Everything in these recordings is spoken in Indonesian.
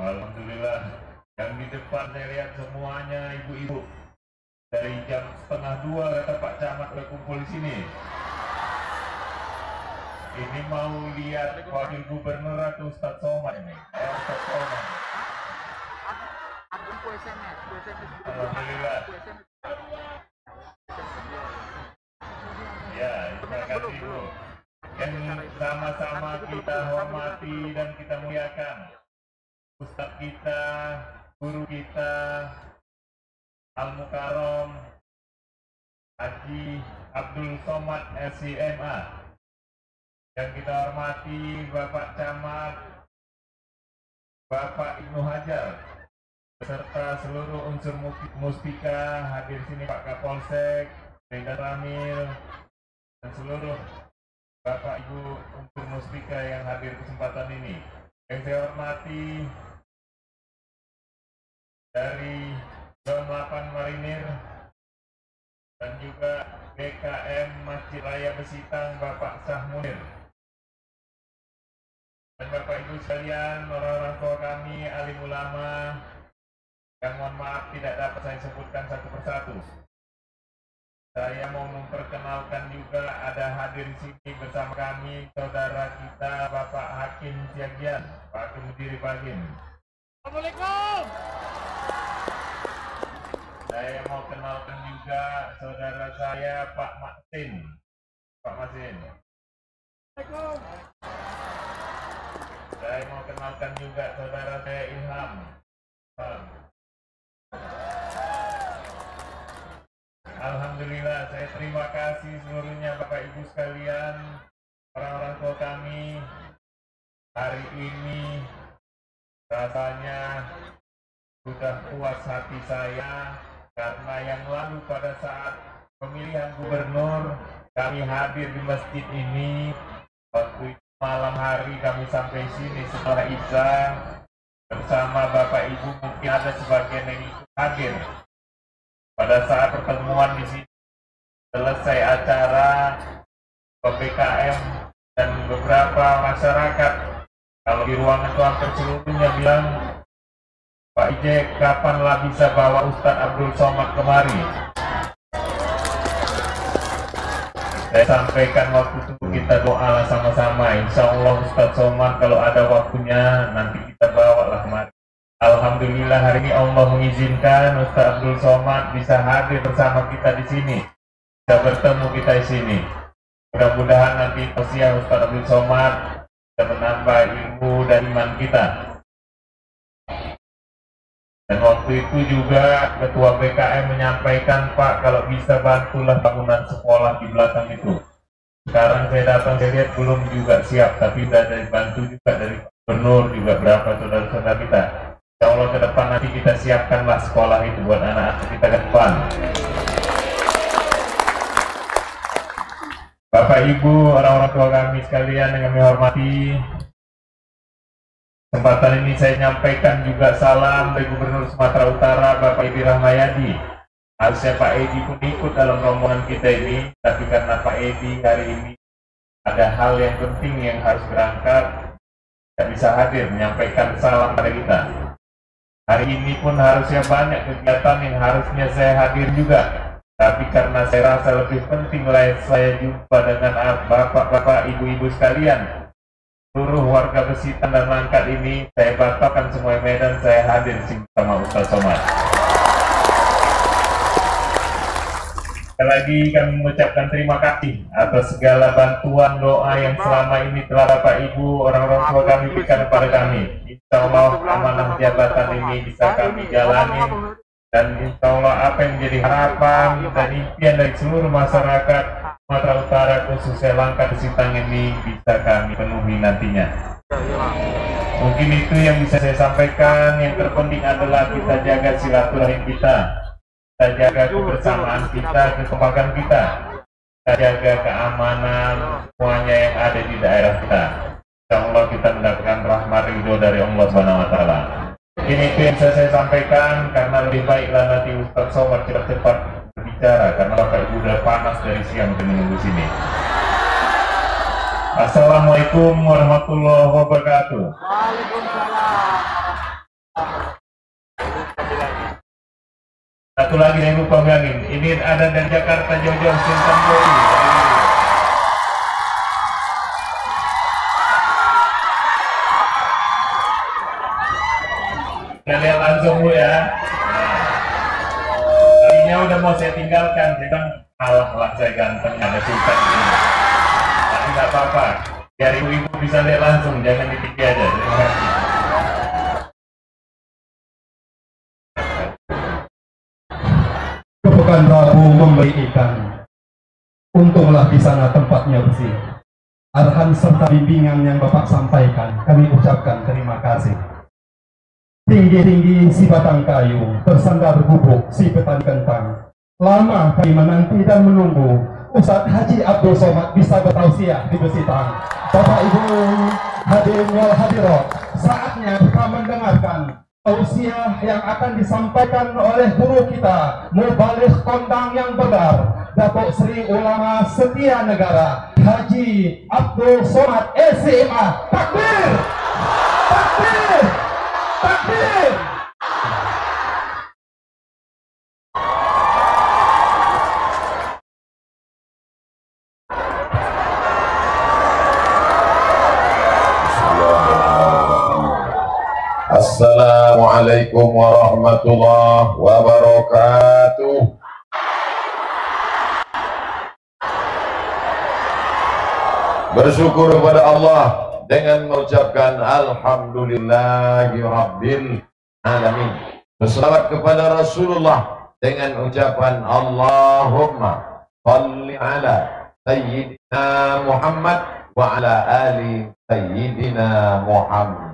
Alhamdulillah. Yang di depan saya lihat semuanya ibu-ibu. Dari jam 1:30 kata Pak Camat udah kumpul di sini. Ini mau lihat Wakil Gubernur atau Ustadz Somad ini. Ustadz Somad. Alhamdulillah. Ya, terima kasih Bu. Yang sama-sama kita hormati dan kita muliakan Ustadz kita, guru kita, Al-Mukarram Haji Abdul Somad SCMA. Yang kita hormati Bapak Camat, Bapak Ibnu Hajar, beserta seluruh unsur Muspika, hadir sini Pak Kapolsek, Rida Ramil, dan seluruh Bapak Ibu unsur Muspika yang hadir kesempatan ini. Yang saya hormati dari Zon 8 Marinir dan juga BKM Masjid Raya Besitang Bapak Syah Munir. Dan Bapak Ibu sekalian, orang-orang tua kami, alim ulama, yang mohon maaf tidak dapat saya sebutkan satu persatu. Saya mau memperkenalkan juga ada hadir di sini bersama kami saudara kita Bapak Hakim Siagian, Pak Kemudiri Bagin. Assalamualaikum. Saya mau kenalkan juga saudara saya Pak Maksin. Pak Maksin. Assalamualaikum. Saya mau kenalkan juga saudara saya Ilham. Alhamdulillah, saya terima kasih seluruhnya Bapak Ibu sekalian, orang-orang tua kami. Hari ini rasanya sudah puas hati saya karena yang lalu pada saat pemilihan gubernur kami hadir di masjid ini. Waktu itu malam hari kami sampai sini setelah Isya bersama Bapak Ibu, mungkin ada sebagian yang ikut hadir. Pada saat pertemuan di sini selesai acara PPKM dan beberapa masyarakat, kalau di ruangan itu hampir seluruhnya bilang, Pak Ijek kapanlah bisa bawa Ustadz Abdul Somad kemari. Saya sampaikan waktu itu kita doa sama-sama, insya Allah Ustadz Somad kalau ada waktunya nanti kita bawalah kemari. Alhamdulillah hari ini Allah mengizinkan Ustadz Abdul Somad bisa hadir bersama kita di sini, bisa bertemu kita di sini. Mudah-mudahan nanti usia Ustadz Abdul Somad bisa menambah ilmu dan iman kita. Dan waktu itu juga Ketua BKM menyampaikan, Pak kalau bisa bantulah bangunan sekolah di belakang itu. Sekarang saya datang, saya lihat belum juga siap, tapi sudah ada dibantu juga dari Gubernur juga berapa saudara-saudara kita. Insya Allah ke depan nanti kita siapkanlah sekolah itu buat anak-anak kita ke depan. Bapak Ibu, orang-orang tua kami sekalian yang kami hormati, kesempatan ini saya nyampaikan juga salam dari Gubernur Sumatera Utara Bapak Edi Rahmayadi. Harusnya Pak Edi pun ikut dalam rombongan kita ini, tapi karena Pak Edi hari ini ada hal yang penting yang harus berangkat, tidak bisa hadir menyampaikan salam pada kita. Hari ini pun harusnya banyak kegiatan yang harusnya saya hadir juga. Tapi karena saya rasa lebih penting saya jumpa dengan bapak-bapak, ibu-ibu sekalian. Seluruh warga Besitang dan Langkat ini, saya batalkan semua medan, saya hadir sama Ustadz Somad. Sekali lagi kami mengucapkan terima kasih atas segala bantuan doa yang selama ini telah Bapak Ibu, orang-orang tua kami berikan kepada kami. Insya Allah amanah jabatan ini bisa kami jalani, dan insya Allah apa yang menjadi harapan dan impian dari seluruh masyarakat Sumatera Utara khususnya Langkat Besitang ini bisa kami penuhi nantinya. Mungkin itu yang bisa saya sampaikan. Yang terpenting adalah kita jaga silaturahim kita jaga kebersamaan kita, kekompakan kita jaga keamanan semuanya yang ada di daerah kita. Insya Allah kita mendapatkan rahmat ridho dari Allah Subhanahu Wa Taala. Ini itu yang saya sampaikan, karena lebih baiklah nanti Ustadz Somad cepat-cepat berbicara karena Bapak Ibu sudah panas dari siang menunggu sini. Assalamualaikum warahmatullahi wabarakatuh. Waalaikumsalam. Satu lagi yang lupa bilangin, ini ada dari Jakarta jauh-jauh Sintan Boy. Kita lihat langsung dulu ya. Tadinya udah mau saya tinggalkan, saya bilang kalah saya ganteng ada Sultan ini. Tapi nggak apa-apa, biar ibu-ibu bisa lihat langsung, jangan di TV aja. Terima kasih. Kepekan Rabu memberi ikan. Untunglah di sana tempatnya bersih. Arahan serta bimbingan yang Bapak sampaikan, kami ucapkan terima kasih. Tinggi-tinggi si batang kayu, bersandar gubuk si petani kentang. Lama kami menanti dan menunggu Ustadz Haji Abdul Somad bisa bertausiah di Besitang. Bapak Ibu hadirin wal hadirat, saatnya kita mendengarkan tausiah yang akan disampaikan oleh guru kita, mubaligh kondang yang benar, Datuk Sri Ulama Setia Negara Haji Abdul Somad SMA. Takbir! Takbir! Takbir! Assalamualaikum warahmatullahi wabarakatuh. Bersyukur kepada Allah dengan mengucapkan Alhamdulillahi Rabbil Alamin. Berselawat kepada Rasulullah dengan ucapan Allahumma salli ala Sayyidina Muhammad wa ala ali Sayyidina Muhammad.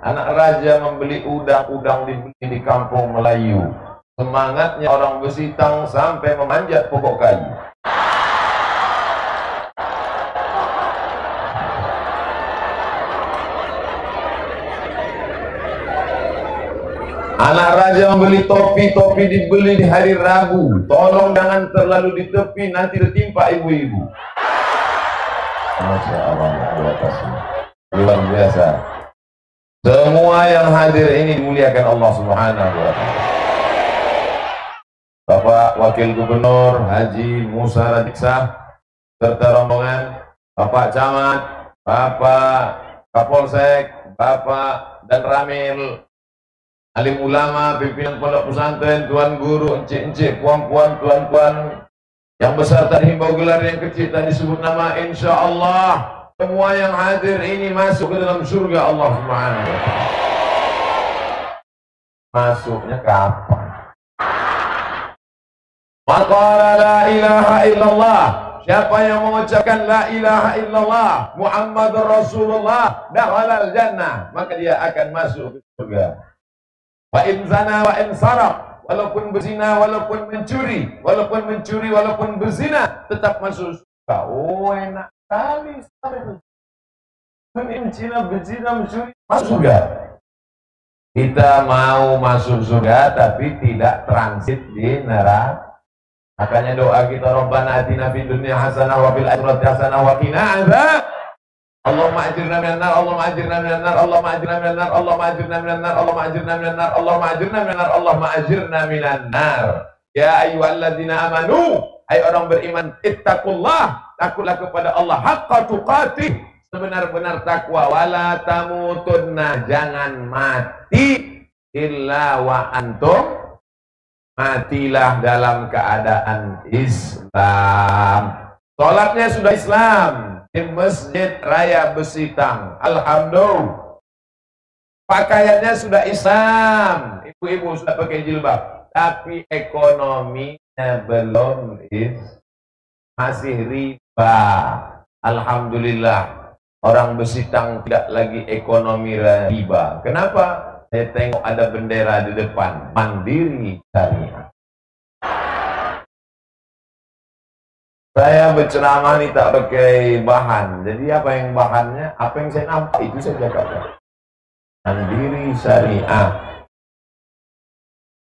Anak raja membeli udang-udang dibeli di kampung Melayu. Semangatnya orang Besitang sampai memanjat pokok kayu. Anak raja membeli topi dibeli di hari Rabu. Tolong jangan terlalu di tepi, nanti tertimpa ibu-ibu. Masya Allah, luar biasa. Semua yang hadir ini dimuliakan Allah Subhanahu wa Ta'ala. Bapak Wakil Gubernur Haji Musa Radiksa serta rombongan, Bapak Camat, Bapak Kapolsek, Bapak dan Ramil, alim ulama, pimpinan pondok pesantren, tuan guru, encik-encik, puan-puan, tuan-tuan, yang besar tak dihimbau gelar, yang kecil tak disebut nama, insya Allah semua yang hadir ini masuk ke dalam surga Allah Subhanahu wa Ta'ala. Masuknya kapan? Maqala la ilaha illallah. Siapa yang mengucapkan la ilaha illallah Muhammadur Rasulullah dakhalal jannah, maka dia akan masuk ke surga. Wa in zana wa in saraq, walaupun berzina, walaupun mencuri, walaupun berzina, tetap masuk surga. Oh, enak sekali. Mencina, berzina, mencuri, masuk surga. Kita mau masuk surga tapi tidak transit di neraka. Makanya doa kita, Rabbana atina fid dunya hasanah wa fil akhirati hasanah wa qina adzab. Allahumma ajirna minan nar, Allahumma ajirna minan nar, Allahumma ajirna minan nar, Allahumma ajirna minan nar, Allahumma ajirna minan nar, Allahumma ajirna minan nar, Allahumma ajirna minan nar. Ya ayyuhalladzina amanu, hai orang beriman, ittaqullah, takutlah kepada Allah haqqa tuqatih, sebenar-benar takwa, wala tamutunna, jangan mati illa wa antum, matilah dalam keadaan Islam. Sholatnya sudah Islam di Masjid Raya Besitang, alhamdulillah. Pakaiannya sudah Islam, ibu-ibu sudah pakai jilbab, tapi ekonominya belum, masih riba. Alhamdulillah, orang Besitang tidak lagi ekonomi riba. Kenapa? Saya tengok ada bendera di depan, Mandiri Syariah. Saya berceramah ini tak pakai bahan. Jadi apa yang bahannya? Apa yang saya nampak itu saja kata. Mandiri Syariah.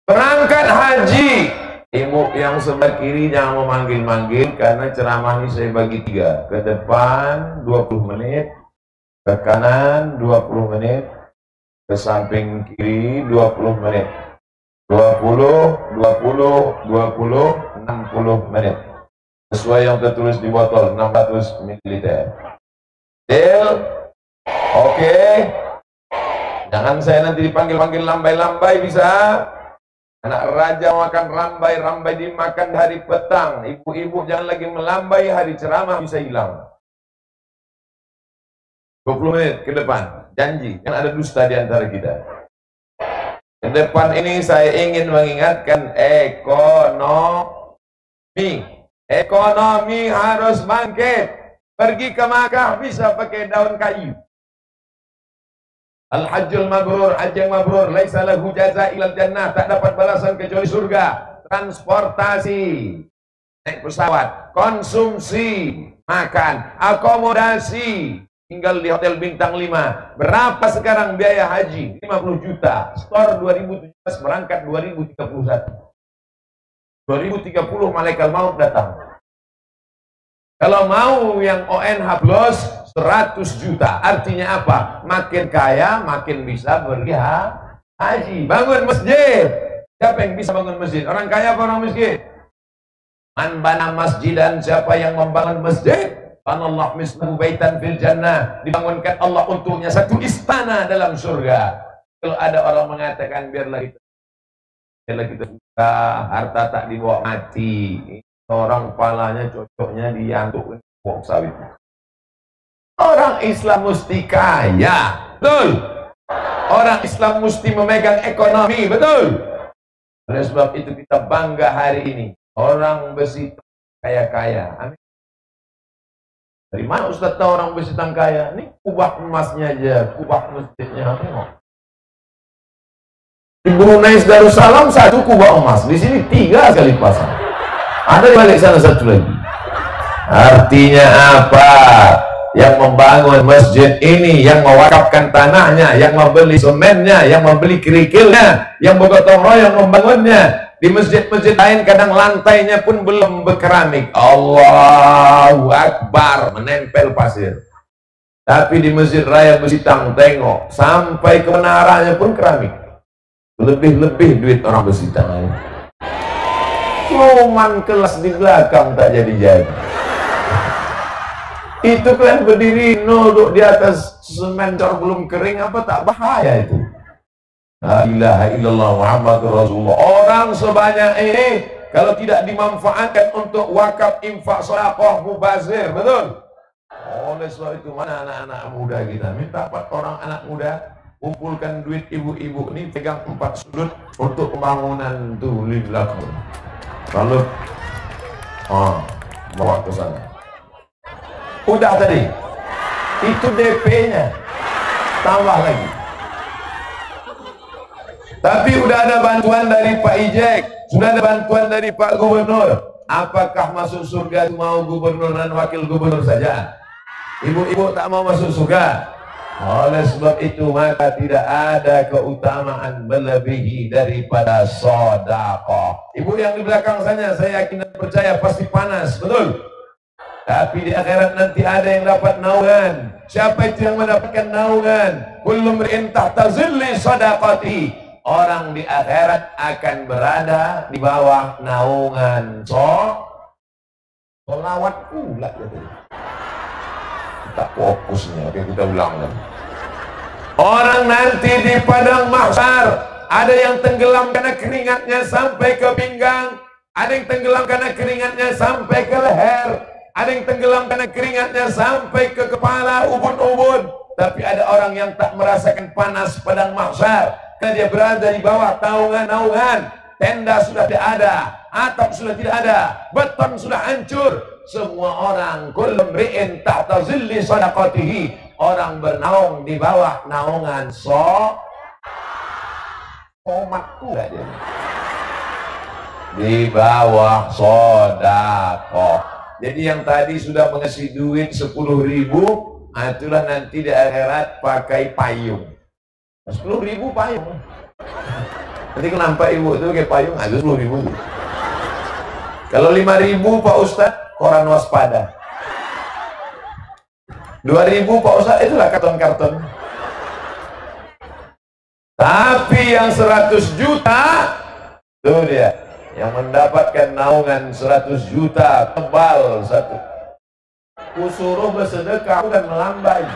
Berangkat haji. Ibu yang sebelah kiri jangan memanggil-manggil, karena ceramah ini saya bagi 3. Ke depan 20 menit, ke kanan 20 menit, ke samping kiri 20 menit. 20, 60 menit. Sesuai yang tertulis di botol, 600 ml. Deal? Oke. Jangan saya nanti dipanggil-panggil lambai-lambai, bisa? Anak raja makan rambai, rambai dimakan hari petang. Ibu-ibu jangan lagi melambai, hari ceramah bisa hilang. 20 menit ke depan, janji, kan ada dusta di antara kita. Ke depan ini saya ingin mengingatkan ekonomi. Ekonomi harus bangkit. Pergi ke Makkah bisa pakai daun kayu. Al-Hajjul Mabrur, haji yang mabrur, laisa lahu jaza ilal jannah, tak dapat balasan kecuali surga. Transportasi, naik pesawat, konsumsi, makan, akomodasi, tinggal di hotel bintang 5. Berapa sekarang biaya haji? 50 juta. Store 2017, berangkat 2031. 2030 malaikat maut datang. Kalau mau yang ONH plus 100 juta. Artinya apa? Makin kaya, makin bisa pergi haji. Bangun masjid. Siapa yang bisa bangun masjid? Orang kaya apa orang miskin? Man bana masjidan, siapa yang membangun masjid? Allah mislahu baitan fil jannah. Dibangunkan Allah untuknya satu istana dalam surga. Kalau ada orang mengatakan biarlah kita suka, harta tak dibawa mati. Orang kepalanya cocoknya diantuk bok sawit. Orang Islam mesti kaya, betul. Orang Islam mesti memegang ekonomi, betul. Oleh sebab itu kita bangga hari ini. Orang besi kaya-kaya. Amin. Dari mana Ustaz tahu orang besi kaya? Ini kubah emasnya aja, kubah masjidnya. Tengok. Di Brunei Darussalam 1 kubah emas, di sini 3 kali pasang. Ada di balik sana 1 lagi. Artinya apa? Yang membangun masjid ini, yang mewakafkan tanahnya, yang membeli semennya, yang membeli kerikilnya, yang bergotong royong membangunnya. Di masjid-masjid lain kadang lantainya pun belum berkeramik. Allahu Akbar, menempel pasir. Tapi di Masjid Raya Besitang, tengok, sampai ke menaranya pun keramik. Lebih-lebih duit orang Besitang. Cuman kelas di belakang tak jadi-jadi. Itu kan berdiri nunduk di atas semen belum kering, apa tak bahaya itu? La ilaha illallah Muhammadur Rasulullah. Orang sebanyak ini kalau tidak dimanfaatkan untuk wakaf, infak, sedekah, mubazir, betul? Oleh sebab itu mana anak-anak muda kita? Minta 4 orang anak muda kumpulkan duit ibu-ibu ini, pegang 4 sudut untuk pembangunan tuh lillah. Lalu bawa ke sana. Udah tadi. Itu DP-nya. Tambah lagi. Tapi udah ada bantuan dari Pak Ijek, sudah ada bantuan dari Pak Gubernur. Apakah masuk surga mau gubernur dan wakil gubernur saja? Ibu-ibu tak mau masuk surga. Oleh sebab itu maka tidak ada keutamaan melebihi daripada sedekah. Ibu yang di belakang sana, saya yakin dan percaya pasti panas, betul? Tapi di akhirat nanti ada yang dapat naungan. Siapa itu yang mendapatkan naungan? Kullu mri'in tahta zilli sadaqati. Orang di akhirat akan berada di bawah naungan sholawat pula. Tak fokusnya, oke kita ulang lagi. Orang nanti di padang mahsyar ada yang tenggelam karena keringatnya sampai ke pinggang, ada yang tenggelam karena keringatnya sampai ke leher, ada yang tenggelam karena keringatnya sampai ke kepala, ubun-ubun. Tapi ada orang yang tak merasakan panas padang mahsyar karena dia berada di bawah naungan-naungan. Tenda sudah tidak ada, atap sudah tidak ada, beton sudah hancur. Semua orang kullu mri'in tahta zilli sadaqatihi, orang bernaung di bawah naungan somatku aja. Di bawah sedekah. Jadi yang tadi sudah mengisi duit 10.000, itulah nanti di akhirat pakai payung. 10.000 payung. Nanti kenapa ibu itu pakai payung? Ada 10.000. Kalau 5.000 Pak Ustadz, koran waspada. 2.000 Pak Ustadz, itulah karton-karton. Tapi yang 100 juta Tuh dia yang mendapatkan naungan 100 juta tebal satu. Kusuruh bersedekah bukan melambai.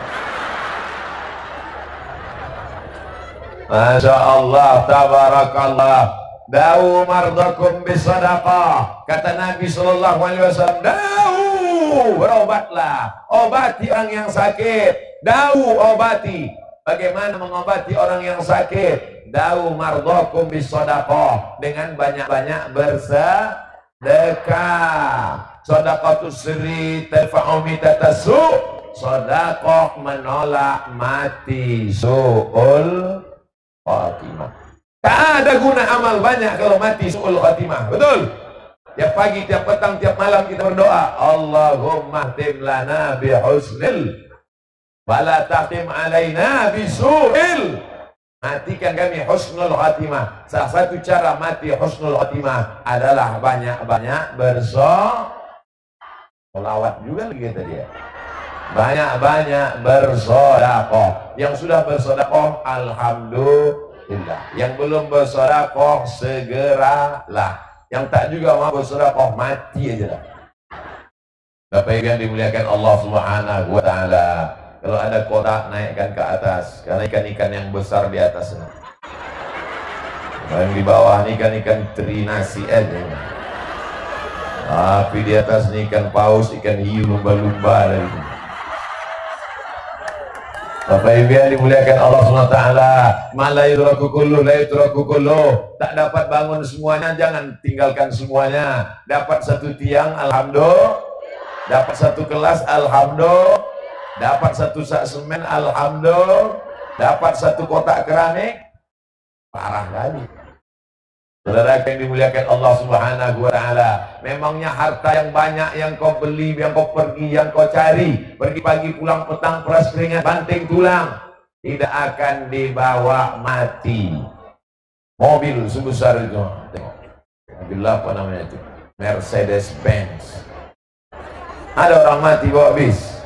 Masya Allah, tabarakallah. Da'u mardakum bisadaqah. Kata Nabi SAW, da'u, berobatlah, obati orang yang sakit. Da'u, obati. Bagaimana mengobati orang yang sakit? Da'u mardakum bisadaqah, dengan banyak-banyak bersedekah. Sadaqatus sirri tarfa'u mitatasu. Sedekah menolak mati, su'ul khatimah. Tak ada guna amal banyak kalau mati su'ul khatimah. Betul? Tiap pagi, tiap petang, tiap malam kita berdoa, Allahumma tim lana bihusnil wala tahtim alaina bisu'il. Matikan kami husnul khatimah. Salah satu cara mati husnul khatimah adalah banyak-banyak bersolawat juga lagi kata dia. Banyak-banyak bersedekah. Yang sudah bersedekah, alhamdulillah. Yang belum bersedekah, segeralah. Yang tak juga mau bersedekah, mati aja dah. Bapak Ibu yang dimuliakan Allah Subhanahu wa Ta'ala, kalau ada kotak naikkan ke atas, karena ikan-ikan yang besar di atasnya. Yang di bawah ini ikan-ikan terinasi aja. Tapi di atas ini ikan paus, ikan hiu, lumba-lumba dari itu. Bapak Ibu yang dimuliakan Allah SWT, la yudraku kullu, tak dapat bangun semuanya, jangan tinggalkan semuanya. Dapat satu tiang, alhamdulillah. Dapat satu kelas, alhamdulillah. Dapat satu sak semen, alhamdulillah. Dapat satu kotak keramik, parah kali. Saudara yang dimuliakan Allah Subhanahu wa Ta'ala, memangnya harta yang banyak yang kau beli, yang kau pergi, yang kau cari, pergi pagi pulang petang, peras keringat, banting tulang, tidak akan dibawa mati. Mobil sebesar itu, tengok, mobil apa namanya itu, Mercedes Benz. Ada orang mati bawa bis?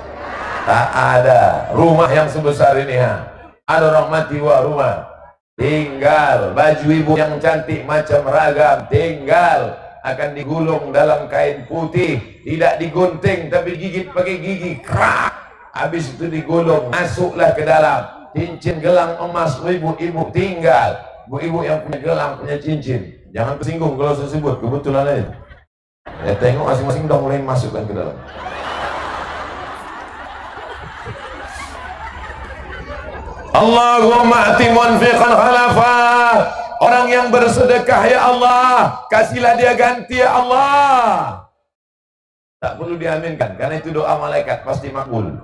Tak ada. Rumah yang sebesar ini, ada orang mati bawa rumah? Tinggal. Baju ibu yang cantik macam ragam, tinggal. Akan digulung dalam kain putih, tidak digunting tapi gigit pakai gigi, krak. Habis itu digulung, masuklah ke dalam. Cincin gelang emas ibu-ibu tinggal. Ibu-ibu yang punya gelang, punya cincin, jangan tersinggung kalau saya sebut, kebetulan aja. Ya tengok masing-masing udah mulai masukkan ke dalam. Allahumma ati munfiqan khalafa. Orang yang bersedekah, ya Allah, kasihlah dia ganti, ya Allah. Tak perlu diaminkan, karena itu doa malaikat pasti makbul.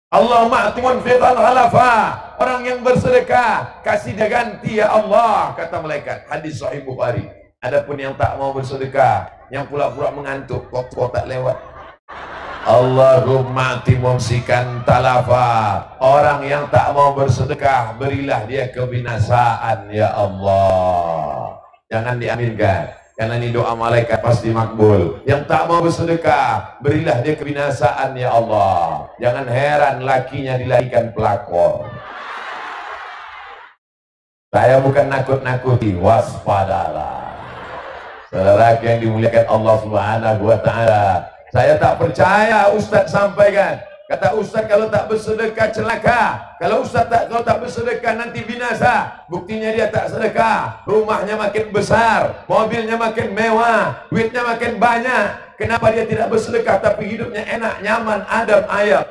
Allahumma ati munfiqan khalafa. Orang yang bersedekah, kasih dia ganti, ya Allah, kata malaikat. Hadis Sahih Bukhari. Adapun yang tak mau bersedekah, yang pura-pura mengantuk, kok tak lewat. Allahumma timumsikan talafa. Orang yang tak mau bersedekah, berilah dia kebinasaan, ya Allah. Jangan diaminkan, karena ini doa malaikat pasti makbul. Yang tak mau bersedekah, berilah dia kebinasaan, ya Allah. Jangan heran lakinya dilahirkan pelakor. Saya bukan nakut-nakuti, waspadalah. Saudara yang dimuliakan Allah Subhanahu wa Ta'ala, saya tak percaya Ustaz sampaikan. Kata Ustaz, kalau tak bersedekah celaka. Kalau Ustaz kalau tak bersedekah nanti binasa. Buktinya dia tak sedekah. Rumahnya makin besar, mobilnya makin mewah, duitnya makin banyak. Kenapa dia tidak bersedekah tapi hidupnya enak, nyaman, adem, ayem?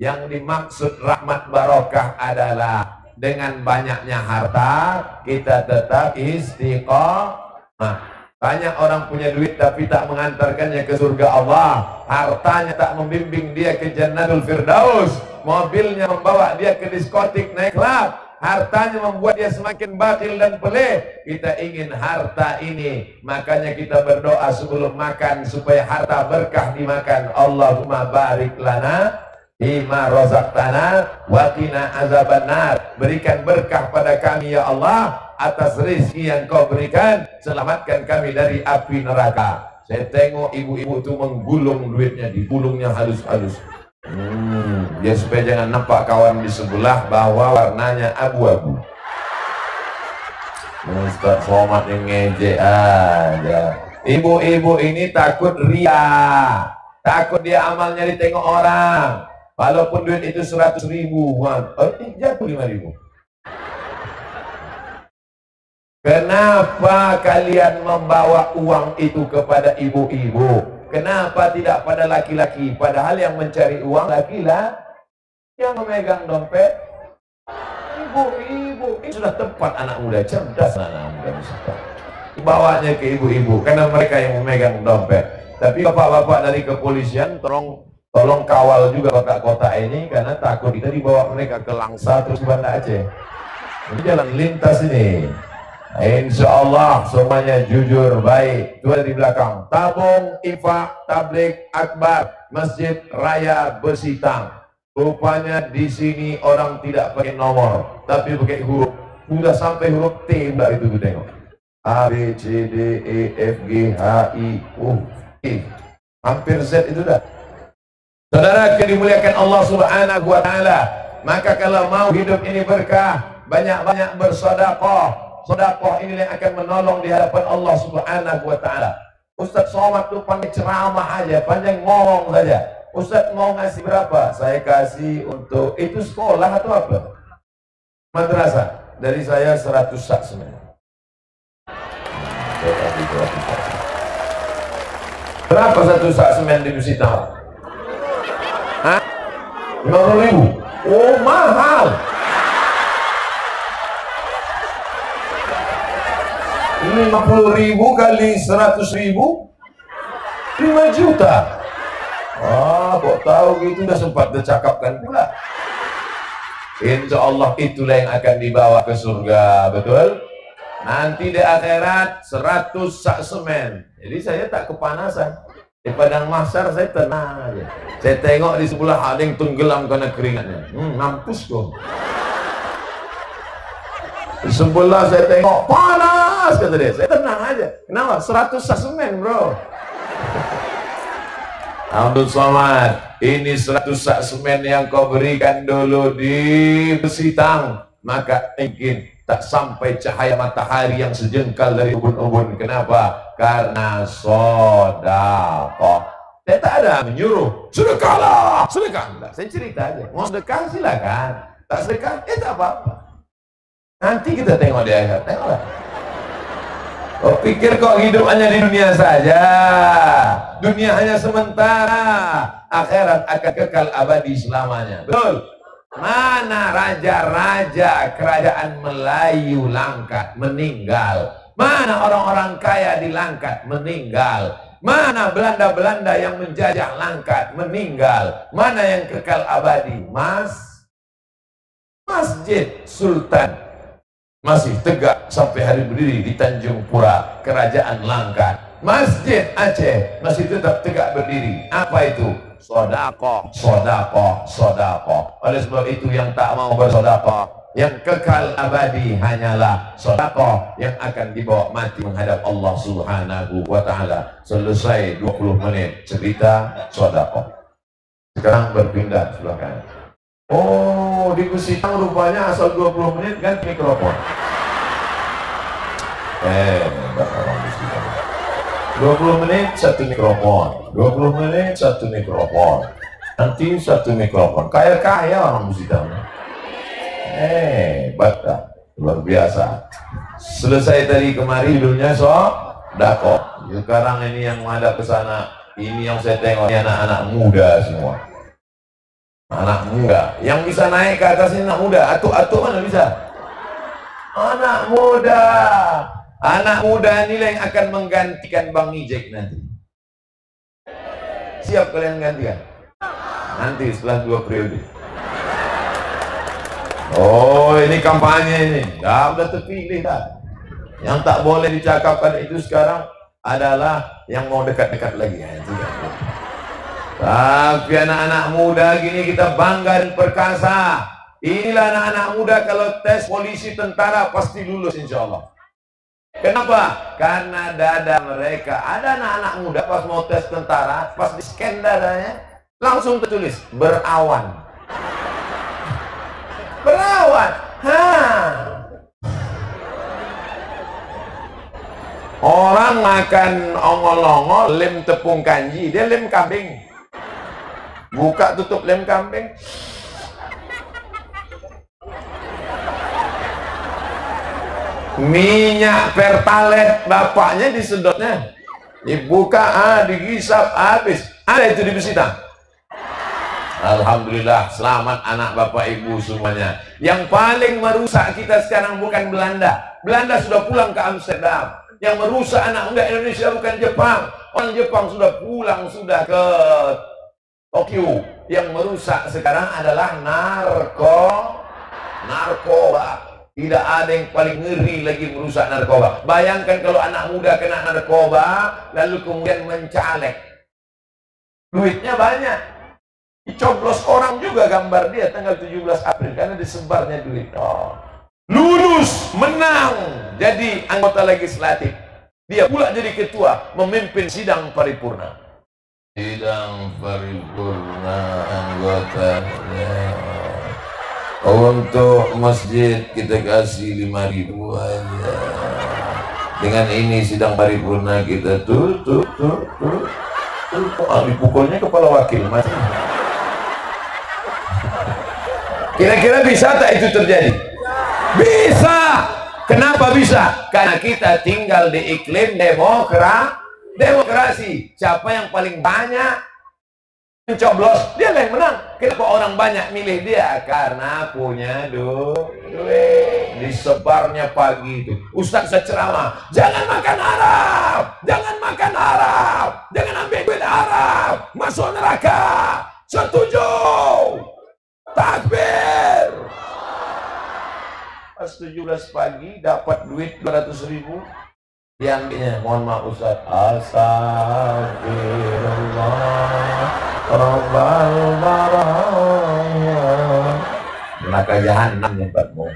Yang dimaksud rahmat barokah adalah dengan banyaknya harta kita tetap istiqomah. Banyak orang punya duit tapi tak mengantarkannya ke surga Allah. Hartanya tak membimbing dia ke Jannatul Firdaus. Mobilnya membawa dia ke diskotik naik klub. Hartanya membuat dia semakin bakhil dan pelit. Kita ingin harta ini, makanya kita berdoa sebelum makan supaya harta berkah dimakan. Allahumma barik lana bima razaqtana wa qina azabannar. Berikan berkah pada kami, ya Allah, atas rezeki yang kau berikan, selamatkan kami dari api neraka. Saya tengok ibu-ibu itu menggulung duitnya, digulungnya halus-halus. Ya supaya jangan nampak kawan di sebelah bahwa warnanya abu-abu. Ustaz Somad yang ngejek aja. Ibu-ibu ini takut ria, takut dia amalnya ditengok orang. Walaupun duit itu 100.000, jatuh 5.000. Kenapa kalian membawa uang itu kepada ibu-ibu? Kenapa tidak pada laki-laki? Padahal yang mencari uang laki-laki, yang memegang dompet ibu-ibu. Ini sudah tepat, anak muda cerdas, anak muda bawanya ke ibu-ibu karena mereka yang memegang dompet. Tapi bapak-bapak dari kepolisian tolong kawal juga kotak-kotak ini, karena takut kita dibawa mereka ke Langsa terus ke Banda Aceh. Ini jalan lintas ini. Insya Allah semuanya jujur baik. Itu ada di belakang. Tabung Infak Tabligh Akbar Masjid Raya Besitang. Rupanya di sini orang tidak pakai nomor, tapi pakai huruf. Sudah sampai huruf T, mbak, itu gue tengok. A, B, C, D, E, F, G, H, I, U, E. Hampir Z itu dah. Saudara yang dimuliakan Allah Subhanahu wa Ta'ala, maka kalau mau hidup ini berkah, banyak-banyak bersedekah. Sedekah ini yang akan menolong di hadapan Allah Subhanahu wa Ta'ala. Ustaz Somad tuh pandai ceramah aja, pandai ngomong saja. Ustaz mau ngasih berapa? Saya kasih untuk itu sekolah atau apa? Madrasah. Dari saya 100 sak semen. Berapa 1 sak semen di Besitang? Hah? 50.000? Oh, mahal. 50.000 kali 100.000 5 juta. Wah, kok tahu gitu, udah sempat dicakapkan pula. Insya Allah itulah yang akan dibawa ke surga, betul? Nanti di akhirat 100 sak semen. Jadi saya tak kepanasan. Di padang mahsyar saya tenang aja. Saya tengok di sebelah ada yang tenggelam karena keringatnya. Mampus kok. Di sebelah saya tengok panas, kata dia. Saya tenang aja. Kenapa? 100 sak semen, bro. Abdul Somad, ini 100 sak semen yang kau berikan dulu di Besitang, maka mungkin tak sampai cahaya matahari yang sejengkal dari ubun-ubun. Kenapa? Karena sedekah. Saya tak ada menyuruh sedekahlah, sedekah. Saya cerita aja. Mau sedekah silakan, tak sedekah tak apa-apa. Nanti kita tengok di akhirat. Tengoklah. Kau pikir kok hidup hanya di dunia saja? Dunia hanya sementara, akhirat akan kekal abadi selamanya. Betul? Mana raja-raja kerajaan Melayu Langkat meninggal? Mana orang-orang kaya di Langkat meninggal? Mana Belanda-Belanda yang menjajah Langkat meninggal? Mana yang kekal abadi? Masjid Sultan masih tegak sampai hari berdiri di Tanjung Pura, Kerajaan Langkat. Masjid Aceh masih tetap tegak berdiri. Apa itu? Sedekah, sedekah, sedekah. Oleh sebab itu yang tak mau bersedekah, yang kekal abadi hanyalah sedekah yang akan dibawa mati menghadap Allah Subhanahu wa Ta'ala. Selesai 20 menit cerita sedekah. Sekarang berpindah sebelah kanan. Oh, di Besitang rupanya asal 20 menit ganti mikrofon. Orang Besitang. 20 menit satu mikrofon, 20 menit satu mikrofon, nanti satu mikrofon. Kaya-kaya orang Besitang. Hebat, luar biasa. Selesai tadi kemari judulnya sedekah. Sekarang ini yang menghadap ke sana, ini yang saya tengok ini anak-anak muda semua. Anak muda yang bisa naik ke atas ini, anak muda. Atuk-atuk mana bisa? Anak muda. Anak muda inilah yang akan menggantikan Bang Ijek nanti. Siap kalian gantikan? Nanti setelah 2 periode. Oh, ini kampanye ini. Udah terpilih dah. Yang tak boleh dicakapkan itu sekarang adalah yang mau dekat-dekat lagi. Tapi anak-anak muda gini kita bangga dan perkasa. Inilah anak-anak muda kalau tes polisi, tentara pasti lulus insya Allah. Kenapa? Karena dada mereka, ada anak-anak muda pas mau tes tentara, pas di scan dadanya langsung tertulis berawan. Berawan. Orang makan ongol-ongol, lem tepung kanji, dia lem kambing. Buka tutup lem kambing. Minyak pertalite bapaknya disedotnya. Dibuka, digisap, habis. Ada itu di Besitang. Alhamdulillah, selamat anak bapak ibu semuanya. Yang paling merusak kita sekarang bukan Belanda. Belanda sudah pulang ke Amsterdam. Yang merusak anak muda Indonesia bukan Jepang. Orang Jepang sudah pulang, sudah ke Tokyo. Yang merusak sekarang adalah narkoba. Tidak ada yang paling ngeri lagi merusak narkoba. Bayangkan kalau anak muda kena narkoba, lalu kemudian mencalek. Duitnya banyak. Dicoblos orang juga gambar dia tanggal 17 April karena disebarnya duit. Lulus, menang, jadi anggota legislatif. Dia pula jadi ketua, memimpin sidang paripurna. Sidang paripurna anggotanya. Untuk masjid kita kasih 5.000 aja. Dengan ini sidang paripurna kita dipukulnya kepala wakil mati. Kira-kira bisa tak itu terjadi? Bisa. Kenapa bisa? Karena kita tinggal di iklim demokrasi. Siapa yang paling banyak mencoblos, dia yang menang. Kenapa orang banyak milih dia? Karena punya duit. Disebarnya pagi itu Ustaz ceramah, jangan makan Arab, jangan makan Arab, jangan ambil duit Arab, masuk neraka. Setuju? Takbir. Pas 17 pagi dapat duit 200.000, diambilnya, mohon maaf Ustaz, astagfirullah rabbal baraya. Neraka jahanam tempatmu.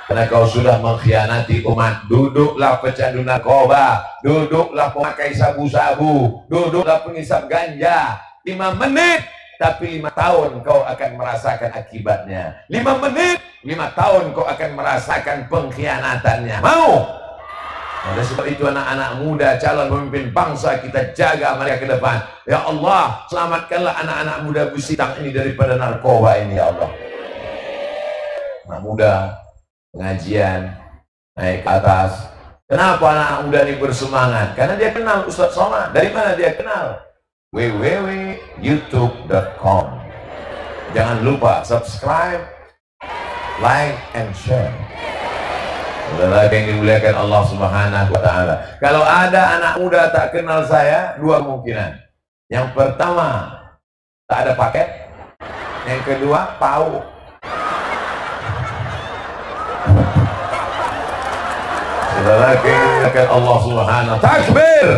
Karena kau sudah mengkhianati umat. Duduklah pecandu narkoba, duduklah pemakai sabu-sabu, duduklah pengisap ganja. 5 menit, tapi 5 tahun kau akan merasakan akibatnya. 5 menit, 5 tahun kau akan merasakan pengkhianatannya. Mau? Oleh sebab itu anak-anak muda calon pemimpin bangsa, kita jaga mereka ke depan. Ya Allah, selamatkanlah anak-anak muda Besitang ini daripada narkoba ini ya Allah. Anak muda pengajian naik ke atas. Kenapa anak muda ini bersemangat? Karena dia kenal Ustaz Somad. Dari mana dia kenal? www.youtube.com. Jangan lupa subscribe, like, and share. Saudara yang dimuliakan Allah Subhanahu wa Ta'ala. Kalau ada anak muda tak kenal saya, 2 kemungkinan. Yang pertama, tak ada paket. Yang kedua, tahu. Saudara yang dimuliakan Allah Subhanahu wa Ta'ala. Takbir!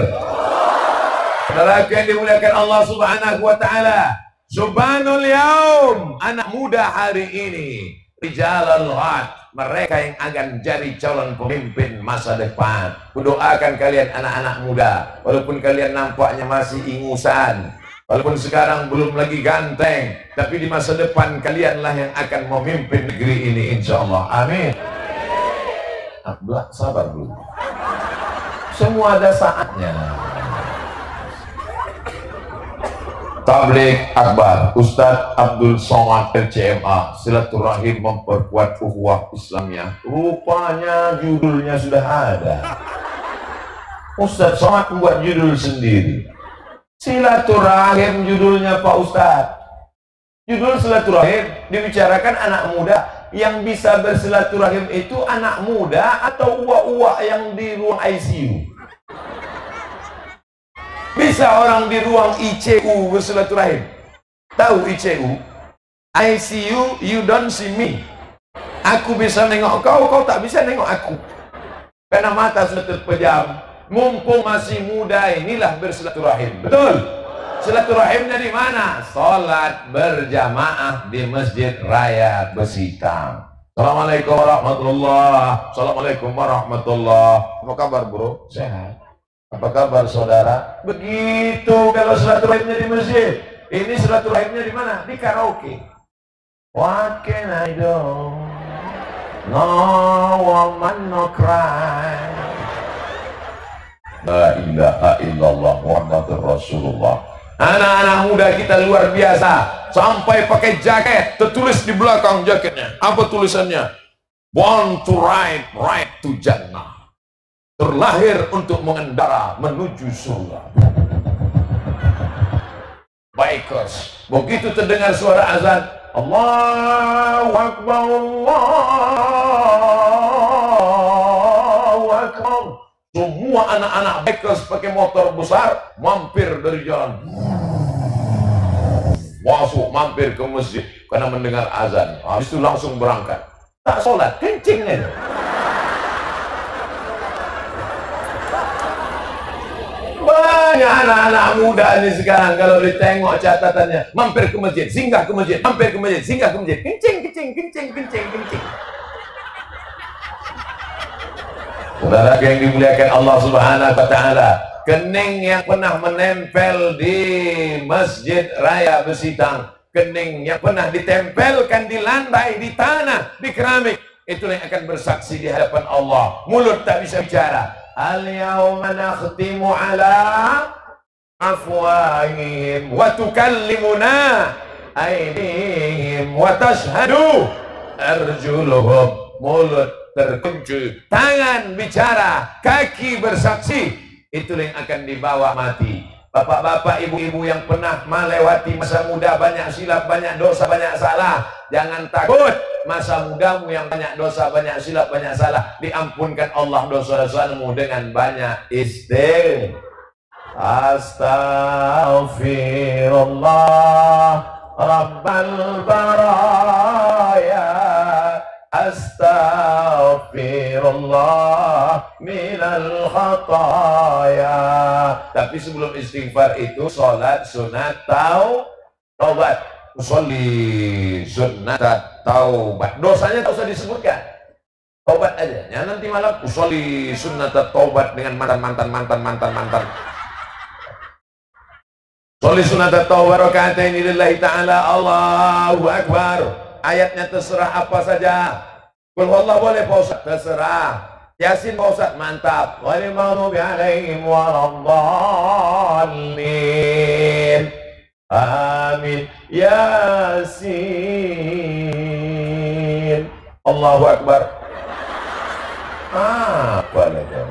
Saudara yang dimuliakan Allah Subhanahu wa Ta'ala. Subhanul yaum, anak muda hari ini, rijalul ghad, mereka yang akan jadi calon pemimpin masa depan. Kudoakan kalian anak-anak muda, walaupun kalian nampaknya masih ingusan, walaupun sekarang belum lagi ganteng, tapi di masa depan kalianlah yang akan memimpin negeri ini insyaallah. Amin. Abdullah, sabar dulu. Semua ada saatnya. Tabligh Akbar, Ustadz Abdul Somad LCMA, silaturahim memperkuat ukhuwah Islamiyah. Rupanya judulnya sudah ada. Ustadz Somad membuat judul sendiri. Silaturahim judulnya Pak Ustadz. Judul silaturahim dibicarakan anak muda. Yang bisa bersilaturahim itu anak muda atau uwa-uwa yang di ruang ICU? Bisa orang di ruang ICU bersilaturahim? Tahu ICU? ICU, you don't see me. Aku bisa nengok kau, kau tak bisa nengok aku. Karena mata sudah terpejam. Mumpung masih muda, inilah bersilaturahim. Betul? Silaturahimnya di mana? Salat berjamaah di Masjid Raya Besitang. Assalamualaikum warahmatullahi. Assalamualaikum warahmatullahi. Apa kabar bro? Sehat. Apa kabar saudara? Begitu kalau silaturahimnya di masjid. Ini silaturahimnya di mana? Di karaoke. What can I do? No woman no cry. La ilaha illallah Muhammadur Rasulullah. Anak-anak muda kita luar biasa, sampai pakai jaket, tertulis di belakang jaketnya. Apa tulisannya? Born to ride, ride to Jannah. Terlahir untuk mengendara menuju surga. Bikers. Begitu terdengar suara azan, Allahu Akbar, Allahu Akbar. Semua anak-anak bikers pakai motor besar mampir dari jalan, masuk mampir ke masjid karena mendengar azan. Habis itu langsung berangkat. Tak sholat, kencing aja. Banyak anak-anak muda ini sekarang kalau ditengok catatannya, mampir ke masjid, singgah ke masjid, mampir ke masjid, singgah ke masjid, kencing, kencing, kencing, kencing, kencing. Saudara yang dimuliakan Allah Subhanahu wa Ta'ala, kening yang pernah menempel di Masjid Raya Besitang, kening yang pernah ditempelkan di lantai, di tanah, di keramik, itulah yang akan bersaksi di hadapan Allah. Mulut tak bisa bicara. Al-yawma nakhtimu ala afwahihim wa tukallimuna aydihim wa tashhadu arjuluhum. Mulut terkunci, tangan bicara, kaki bersaksi. Itulah yang akan dibawa mati. Bapak-bapak, ibu-ibu yang pernah melewati masa muda, banyak silap, banyak dosa, banyak salah, jangan takut. Masa mudamu yang banyak dosa, banyak silap, banyak salah, diampunkan Allah dosa-dosamu dengan banyak istighfar. Astaghfirullah Rabbal baraya, astaghfirullah minal khataya. Tapi sebelum istighfar itu sholat sunat taubat. Usolli sunat taubat. Dosanya tak usah disebutkan, taubat aja. Ya, nanti malam usolli sunat taubat dengan mantan. Usolli sunat taubat rakaatain lillahi ta'ala. Allahu Akbar. Ayatnya terserah apa saja. Qul huwallahu boleh Pak Ustaz, terserah. Yasin Pak Ustaz, mantap. Ghairil maghdubi 'alaihim waladdallin. Amin. Yasin. Allahu Akbar. Apa lagi?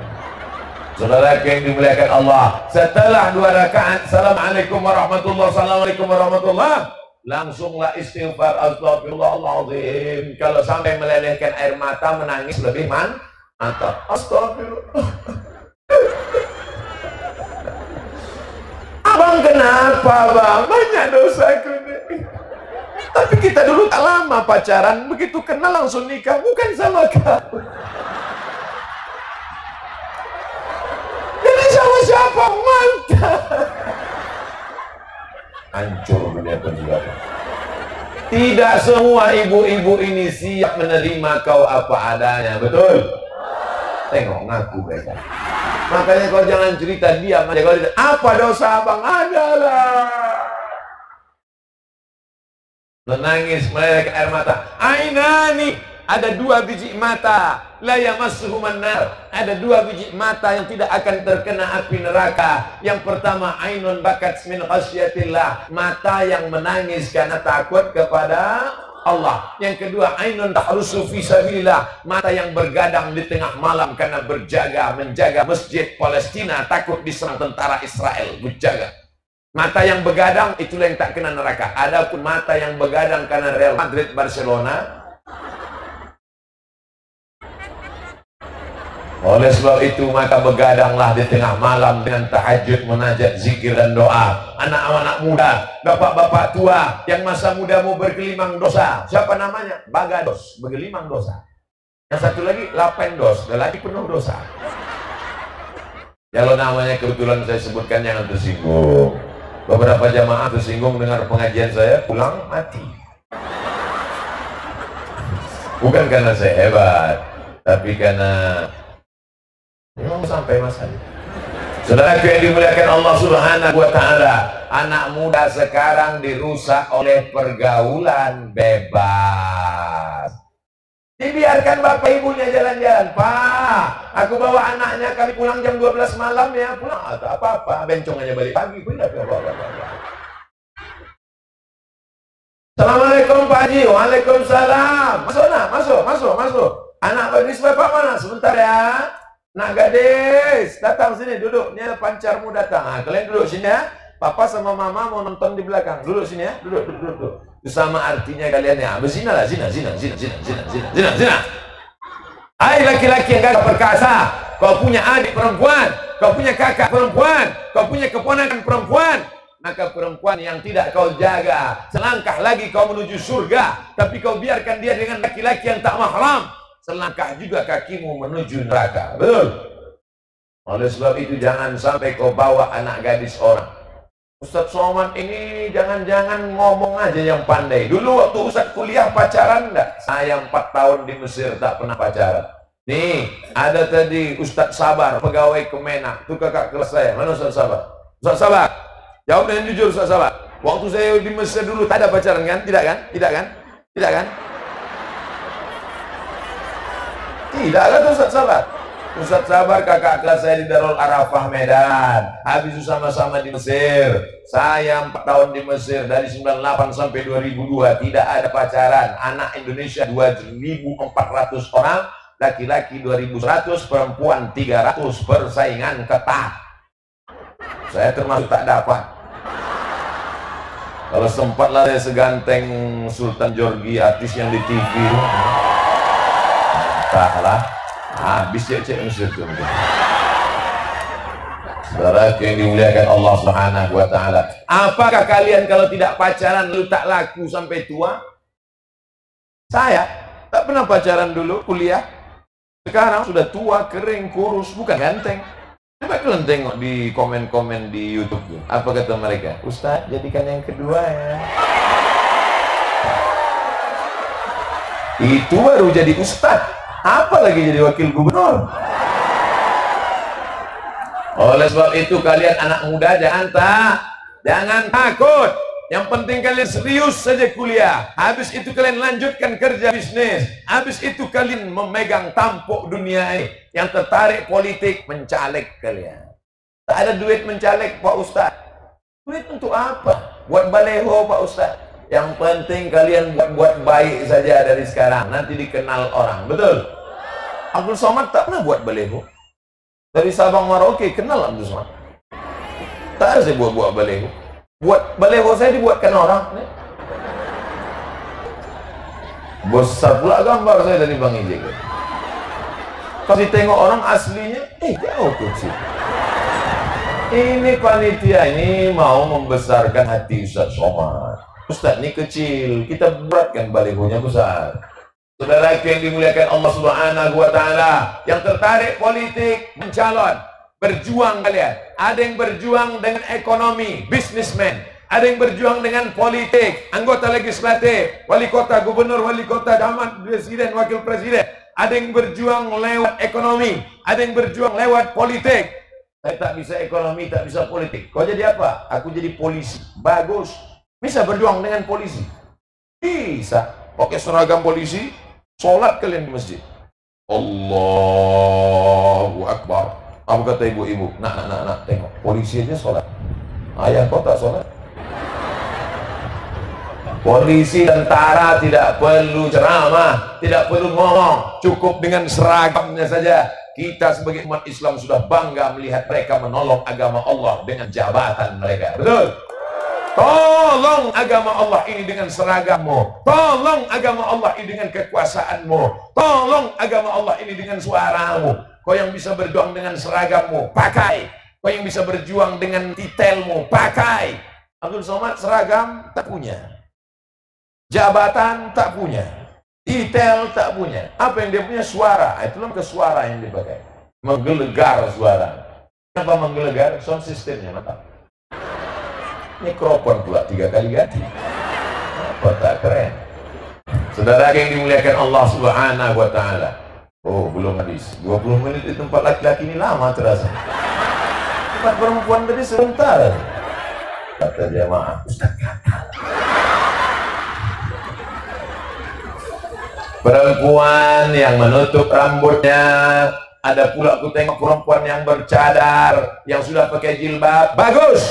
Saudara yang dimuliakan Allah, setelah 2 rakaat Assalamualaikum warahmatullahi, Assalamualaikum warahmatullahi, langsunglah istighfar, astagfirullahaladzim. Kalau sampai melelehkan air mata, menangis lebih mantap. Astagfirullah. Abang kenapa bang? Banyak dosaku nih. Tapi kita dulu tak lama pacaran, begitu kenal langsung nikah, bukan sama kamu. Jadi sama siapa? Mantap. Hancur dunia penjara. Tidak semua ibu-ibu ini siap menerima kau apa adanya, betul? Tengok ngaku mereka. Makanya kau jangan cerita diam aja. Kau cerita, apa dosa abang? Adalah menangis, melelehkan air mata. Ainani, ada 2 biji mata. La yamassuhuman nar. Ada 2 biji mata yang tidak akan terkena api neraka. Yang pertama, ainun bakat min khasyatillah, mata yang menangis karena takut kepada Allah. Yang kedua, ainun tahrusu fi sabilillah, mata yang bergadang di tengah malam karena menjaga masjid Palestina, takut diserang tentara Israel, berjaga. Mata yang begadang itulah yang tak kena neraka. Adapun mata yang begadang karena Real Madrid, Barcelona, oleh sebab itu maka begadanglah di tengah malam dengan tahajud, munajat, zikir dan doa. Anak-anak muda, bapak-bapak tua yang masa mudamu bergelimang dosa, siapa namanya? Bagados, bergelimang dosa. Yang satu lagi Lapendos, lelaki penuh dosa. Kalau namanya kebetulan saya sebutkan jangan tersinggung. Beberapa jamaah tersinggung dengar pengajian saya, pulang mati. Bukan karena saya hebat, tapi karena memang sampai masanya. Saudara yang dimuliakan Allah Subhanahu wa Ta'ala, anak muda sekarang dirusak oleh pergaulan bebas. Jadi biarkan bapak ibunya jalan-jalan. Pak, aku bawa anaknya, kami pulang jam 12 malam ya. Pulang atau apa-apa, bencong aja balik pagi. Assalamualaikum Pak Haji. Waalaikumsalam. Masuk nak, masuk. Anak gadis bapak mana? Sebentar ya. Nak gadis, datang sini, duduk. Ini ada pancarmu datang. Nah, kalian duduk sini ya. Papa sama mama mau nonton di belakang. Duduk sini ya. Duduk. Itu sama artinya kalian ya. Berzina lah, zina. Hai laki-laki yang gagah perkasa. Kau punya adik perempuan, kau punya kakak perempuan, kau punya keponakan perempuan. Maka perempuan yang tidak kau jaga, selangkah lagi kau menuju surga, tapi kau biarkan dia dengan laki-laki yang tak mahram, selangkah juga kakimu menuju neraka. Betul? Oleh sebab itu jangan sampai kau bawa anak gadis orang. Ustadz Somad ini jangan-jangan ngomong aja yang pandai. Dulu waktu Ustadz kuliah pacaran enggak? Saya 4 tahun di Mesir tak pernah pacaran. Nih, ada tadi Ustadz Sabar, pegawai Kemenak. Itu kakak kelas saya. Mana Ustadz Sabar? Ustadz Sabar, jawab dengan jujur Ustadz Sabar. Waktu saya di Mesir dulu tak ada pacaran kan? Tidak kan? Tidak kan? Tidak kan Ustadz Sabar? Ustadz Sabar kakak kelas saya di Darul Arafah Medan. Habis sama-sama di Mesir. Saya 4 tahun di Mesir dari 98 sampai 2002 tidak ada pacaran. Anak Indonesia 2.400 orang, laki-laki 2.100, perempuan 300. Persaingan ketat. Saya termasuk tak dapat. Kalau sempat lah saya seganteng Sultan Jorgi, artis yang di TV. Entahlah. Habis cek Mesir itu. Saudara yang dimuliakan Allah Subhanahu wa taala. Apakah kalian kalau tidak pacaran lalu tak laku sampai tua? Saya tak pernah pacaran dulu kuliah. Sekarang sudah tua, kering, kurus, bukan ganteng. Coba kalian tengok di komen-komen di YouTube tuh. Apa kata mereka? Ustaz, jadikan yang kedua ya. Itu baru jadi ustaz. Apalagi jadi wakil gubernur. Oleh sebab itu kalian anak muda jangan takut. Yang penting kalian serius saja kuliah. Habis itu kalian lanjutkan kerja bisnis. Habis itu kalian memegang tampuk dunia ini. Yang tertarik politik, mencaleg kalian. Tak ada duit mencaleg Pak Ustaz. Duit untuk apa? Buat baleho Pak Ustaz. Yang penting kalian buat baik saja dari sekarang. Nanti dikenal orang. Betul? Abdul Somad tak pernah buat baleho. Dari Sabang Merauke kenal Abdul Somad. Tak ada saya buat baleho. Buat baleho saya dibuatkan orang. Besar pula gambar saya dari Bang Ijek. Kalau ditengok orang aslinya, jauh kecil. Ini panitia ini mau membesarkan hati Ustadz Somad. Ustadz ini kecil, kita beratkan balehonya besar. Saudara yang dimuliakan Allah Subhanahu wa taala, yang tertarik politik, mencalon, berjuang kalian. Ada yang berjuang dengan ekonomi, bisnismen. Ada yang berjuang dengan politik, anggota legislatif, wali kota, gubernur, wali kota, damat, presiden, wakil presiden. Ada yang berjuang lewat ekonomi, ada yang berjuang lewat politik. Saya tak bisa ekonomi, tak bisa politik. Kau jadi apa? Aku jadi polisi. Bagus. Bisa berjuang dengan polisi? Bisa. Pakai seragam polisi, sholat kalian di masjid. Allahu Akbar. Apa kata ibu-ibu? Nak, tengok. Polisi aja sholat. Ayah kau tak sholat? Polisi, tentara tidak perlu ceramah, tidak perlu ngomong. Cukup dengan seragamnya saja. Kita sebagai umat Islam sudah bangga melihat mereka menolong agama Allah dengan jabatan mereka. Betul? Tolong agama Allah ini dengan seragammu. Tolong agama Allah ini dengan kekuasaanmu. Tolong agama Allah ini dengan suaramu. Kau yang bisa berjuang dengan seragammu, pakai. Kau yang bisa berjuang dengan titelmu, pakai. Abdul Somad seragam tak punya. Jabatan tak punya. Titel tak punya. Apa yang dia punya? Suara. Itulah kesuara yang dipakai. Menggelegar suara. Kenapa menggelegar? Sound systemnya mantap. Mikrofon pula 3 kali ganti. Apa tak keren? Saudara yang dimuliakan Allah Subhanahu wa taala. Oh, belum habis. 20 menit di tempat laki-laki ini lama terasa. Tempat perempuan tadi sebentar. Kata jamaah, Ustaz gatal. perempuan yang menutup rambutnya. Ada pula aku tengok perempuan yang bercadar, yang sudah pakai jilbab, bagus.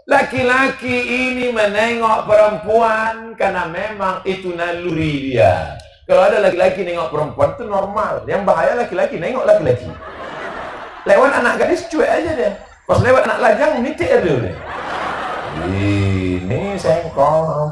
Laki-laki ini menengok perempuan karena memang itu naluri dia. Kalau ada laki-laki nengok perempuan itu normal. Yang bahaya laki-laki nengok laki-laki. Lewat anak gadis cuek aja deh. Pas lewat anak lajang mitik dulu deh. Ini sengkong.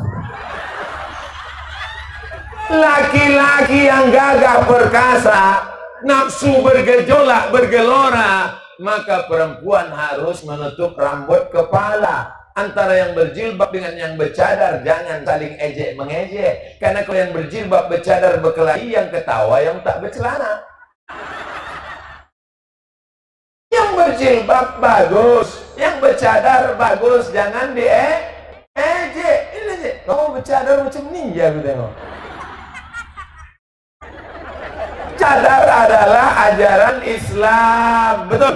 Laki-laki yang gagah perkasa, nafsu bergejolak, bergelora, maka perempuan harus menutup rambut kepala. Antara yang berjilbab dengan yang bercadar jangan saling ejek mengejek. Karena kalau yang berjilbab bercadar berkelahi, yang ketawa yang tak bercelana. Yang berjilbab bagus, yang bercadar bagus, jangan ejek. Ini ejek, kamu bercadar macam ninja aku tengok. Cadar adalah ajaran Islam, betul.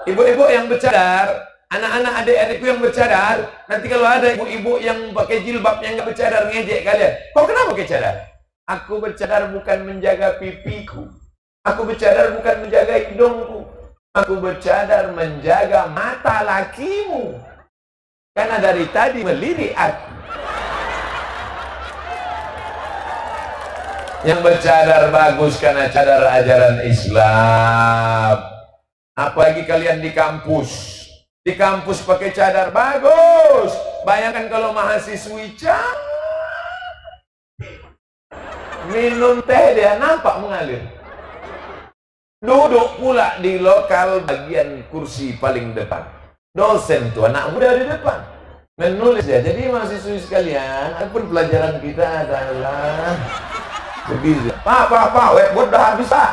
Ibu-ibu yang bercadar, anak-anak adik-adikku yang bercadar, nanti kalau ada ibu-ibu yang pakai jilbab yang nggak bercadar ngejek kalian. Kau kenapa pakai cadar? Aku bercadar bukan menjaga pipiku. Aku bercadar bukan menjaga hidungku. Aku bercadar menjaga mata lakimu. Karena dari tadi melirik aku. Yang bercadar bagus karena cadar ajaran Islam. Apalagi kalian di kampus. Di kampus pakai cadar bagus. Bayangkan kalau mahasiswi minum teh dia nampak mengalir. Duduk pula di lokal bagian kursi paling depan. Dosen tuh anak muda di depan. Menulis dia. Jadi mahasiswi sekalian, adapun pelajaran kita adalah begitu. Pak, whiteboard dah habis Pak.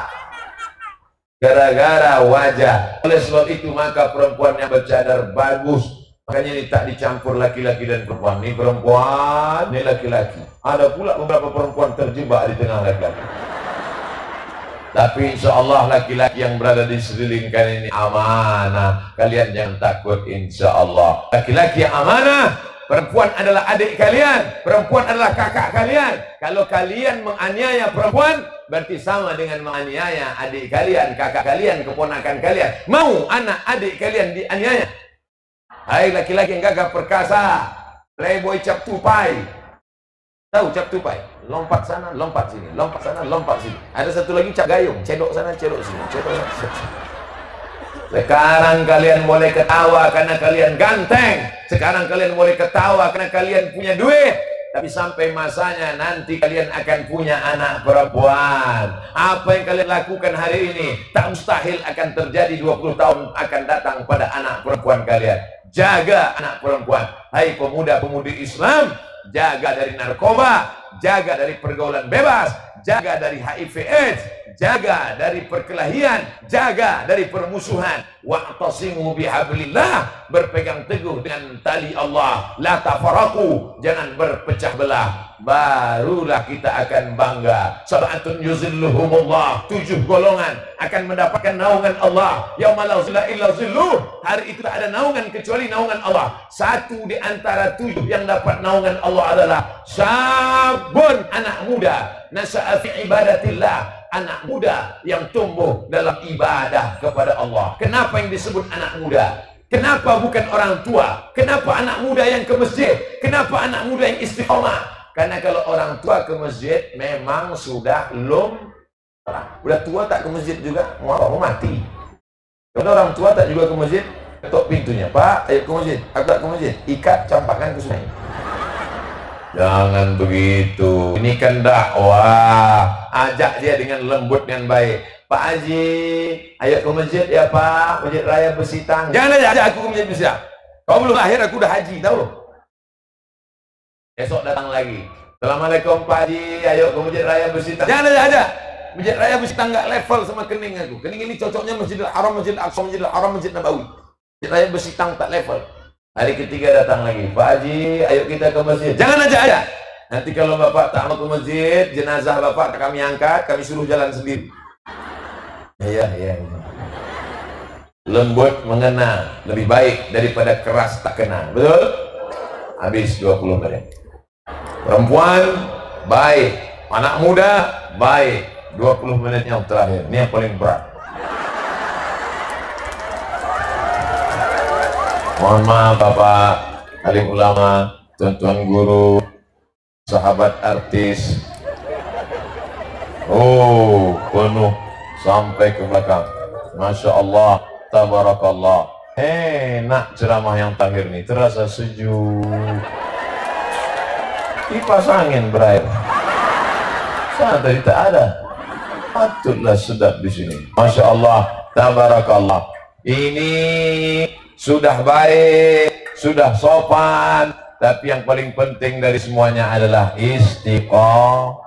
Gara-gara wajah. Oleh sebab itu maka perempuan yang bercadar bagus. Makanya ini tak dicampur laki-laki dan perempuan. Ini perempuan, ini laki-laki. Ada pula beberapa perempuan terjebak di tengah laki-laki. Tapi insya Allah laki-laki yang berada di sekeliling kalian ini amanah. Kalian jangan takut insya Allah. Laki-laki yang amanah. Perempuan adalah adik kalian. Perempuan adalah kakak kalian. Kalau kalian menganiaya perempuan, berarti sama dengan menganiaya adik kalian, kakak kalian, keponakan kalian. Mau anak adik kalian dianiaya? Hai laki-laki yang gagah perkasa, playboy cap tupai. Tahu cap tupai? Lompat sana, lompat sini, lompat sana, lompat sini. Ada satu lagi cap gayung, cedok sana, cedok sini, cedok sana. Sekarang kalian boleh ketawa karena kalian ganteng. Sekarang kalian boleh ketawa karena kalian punya duit. Tapi sampai masanya nanti kalian akan punya anak perempuan. Apa yang kalian lakukan hari ini tak mustahil akan terjadi 20 tahun akan datang pada anak perempuan kalian. Jaga anak perempuan. Hai pemuda-pemudi Islam, jaga dari narkoba, jaga dari pergaulan bebas, jaga dari HIV/AIDS, jaga dari perkelahian, jaga dari permusuhan. Wa'tasimu bihablillah, berpegang teguh dengan tali Allah. La tafarraqu, jangan berpecah belah. Barulah kita akan bangga. Sab'atun yuzilluhumullah, 7 golongan akan mendapatkan naungan Allah. Yauma la zilla illa zilluh, hari itu tak ada naungan kecuali naungan Allah. Satu di antara 7 yang dapat naungan Allah adalah syabun, anak muda, nasya'a fi ibadatillah, anak muda yang tumbuh dalam ibadah kepada Allah. Kenapa yang disebut anak muda? Kenapa bukan orang tua? Kenapa anak muda yang ke masjid? Kenapa anak muda yang istiqomah? Karena kalau orang tua ke masjid memang sudah lumrah. Udah tua tak ke masjid juga, mau mati. Kalau orang tua tak juga ke masjid, ketok pintunya, Pak, ayo ke masjid. Aku tak ke masjid, ikat, campakkan ke sungai. Jangan begitu. Ini kan dakwah. Ajak dia dengan lembut, dengan baik. Pak Haji, ayo ke masjid ya Pak, Masjid Raya Besitang. Jangan ajak aku ke masjid Besitang. Kau belum lahir, aku udah haji, tahu? Esok datang lagi. Assalamualaikum Pak Haji, ayo ke Masjid Raya Besitang. Jangan ajak. Masjid Raya Besitang nggak level sama kening aku. Kening ini cocoknya Masjidil Haram, Masjidil Aqsa, Masjidil Haram, Masjid Nabawi. Masjid Raya Besitang tak level. Hari ketiga datang lagi, Pak Haji, ayo kita ke masjid. Jangan ajak. Nanti kalau Bapak tak mau ke masjid, jenazah Bapak kami angkat, kami suruh jalan sendiri. Iya. Lembut mengena lebih baik daripada keras tak kena. Betul? Habis 20 menit. Perempuan baik, Anak muda baik, 20 menit yang terakhir ini yang paling berat. Mohon maaf Bapak alim ulama, tuan-tuan guru, sahabat artis. Oh, penuh sampai ke belakang. Masya Allah, tabarakallah. Enak ceramah yang terakhir nih, terasa sejuk. Kipas angin berair. Sana tadi tak ada. Patutlah sedap di sini. Masya Allah, tabarakallah. Ini sudah baik, sudah sopan, tapi yang paling penting dari semuanya adalah istiqomah.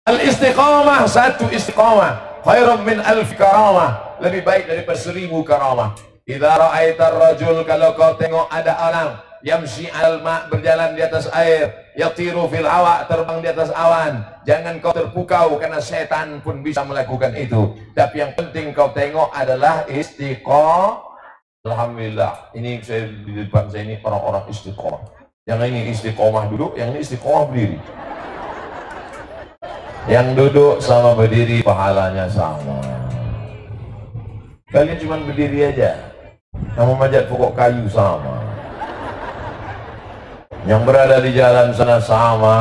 Al-istiqomah, satu istiqomah khairun min alf karamah, lebih baik daripada 1000 karamah. Idza ra'aitar rajul, kalau kau tengok ada orang yamshi al ma', berjalan di atas air, yatiru fil hawa, terbang di atas awan, jangan kau terpukau karena setan pun bisa melakukan itu. Tapi yang penting kau tengok adalah istiqomah. Alhamdulillah, ini saya di depan saya ini orang-orang istiqomah. Yang ini istiqomah duduk, yang ini istiqomah berdiri. Yang duduk sama berdiri pahalanya sama. Kalian cuma berdiri aja, yang memanjat pokok kayu sama, yang berada di jalan sana sama.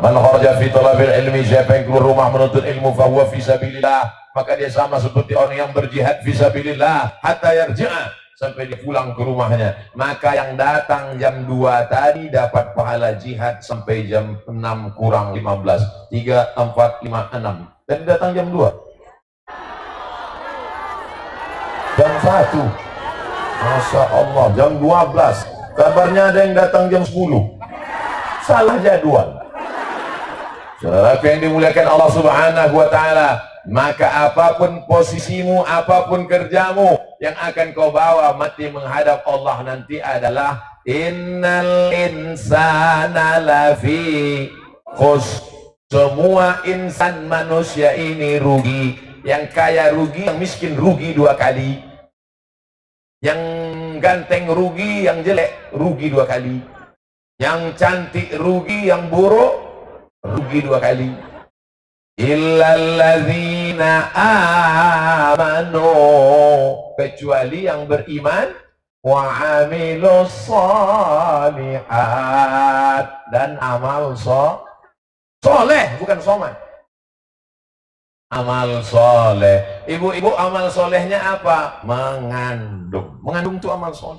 Man kharaja fi talabil ilmi, siapa yang keluar rumah menuntut ilmu, fahuwa fi sabilillah, maka dia sama seperti orang yang berjihad fi sabilillah hatta yarji'a, sampai dia pulang ke rumahnya. Maka yang datang jam 2 tadi dapat pahala jihad sampai jam 6 kurang 15. 3, 4, 5, 6. Dan datang jam 2. Jam 1. Masya Allah, jam 12. Kabarnya ada yang datang jam 10. Salah jadwal. Saudara yang dimuliakan Allah Subhanahu wa Ta'ala, maka apapun posisimu, apapun kerjamu, yang akan kau bawa mati menghadap Allah nanti adalah innal insana lafi khus. Semua insan manusia ini rugi. Yang kaya rugi, yang miskin rugi 2 kali. Yang ganteng rugi, yang jelek rugi 2 kali. Yang cantik rugi, yang buruk rugi 2 kali. Illalladzina amanu, kecuali yang beriman, wa amilus shalihat, dan amal soleh, bukan soman. Amal soleh. Ibu-ibu, amal solehnya apa? Mengandung. Mengandung itu amal soleh.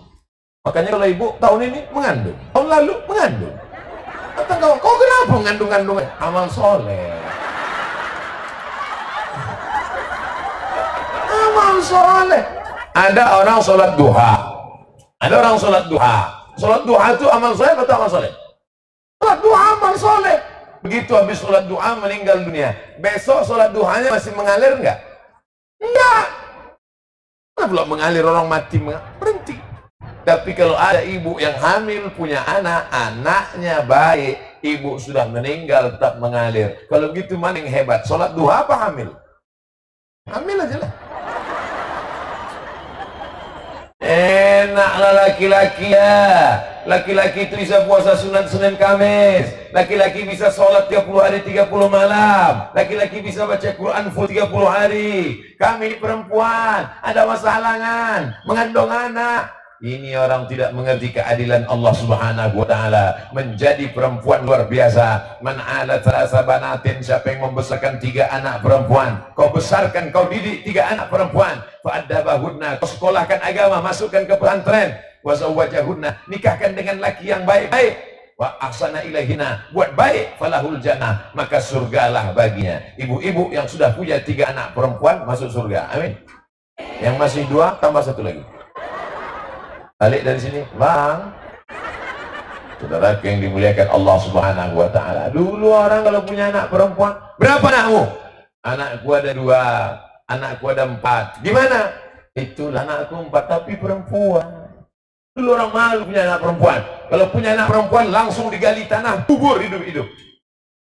Makanya kalau ibu tahun ini mengandung, tahun lalu mengandung. Kata kau kenapa mengandung-kandung? Amal soleh. Amal soleh. Ada orang sholat duha. Ada orang sholat duha. Sholat duha itu amal soleh atau amal soleh? Sholat duha amal soleh. Begitu habis sholat duha meninggal dunia, besok sholat duhanya masih mengalir enggak? Enggak. Kenapa pula mengalir, orang mati berhenti? Tapi kalau ada ibu yang hamil punya anak, anaknya baik, ibu sudah meninggal tetap mengalir. Kalau gitu mana yang hebat? Sholat duha apa hamil? Hamil aja lah. Enaklah laki-laki ya. Laki-laki itu bisa puasa sunat Senin Kamis. Laki-laki bisa sholat 30 hari 30 malam. Laki-laki bisa baca Quran full 30 hari. Kami perempuan ada masalah mengandung anak. Ini orang tidak mengerti keadilan Allah Subhanahu wa Ta'ala. Menjadi perempuan luar biasa. Man ala thalasa banatin, siapa yang membesarkan 3 anak perempuan, kau besarkan, kau didik 3 anak perempuan, fa'addabahunna, kau sekolahkan agama, masukkan ke pesantren, wa zawwajahunna, nikahkan dengan laki yang baik-baik, wa ahsana ilaihina, buat baik, falahul jannah, maka surgalah baginya. Ibu-ibu yang sudah punya 3 anak perempuan masuk surga, amin. Yang masih 2 tambah 1 lagi. Balik dari sini, bang. Saudara yang dimuliakan Allah Subhanahu wa Ta'ala. Dulu orang kalau punya anak perempuan, berapa anakmu? Anakku ada 2, anakku ada 4. Gimana? Itulah anakku 4 tapi perempuan. Dulu orang malu punya anak perempuan. Kalau punya anak perempuan langsung digali tanah, kubur hidup-hidup.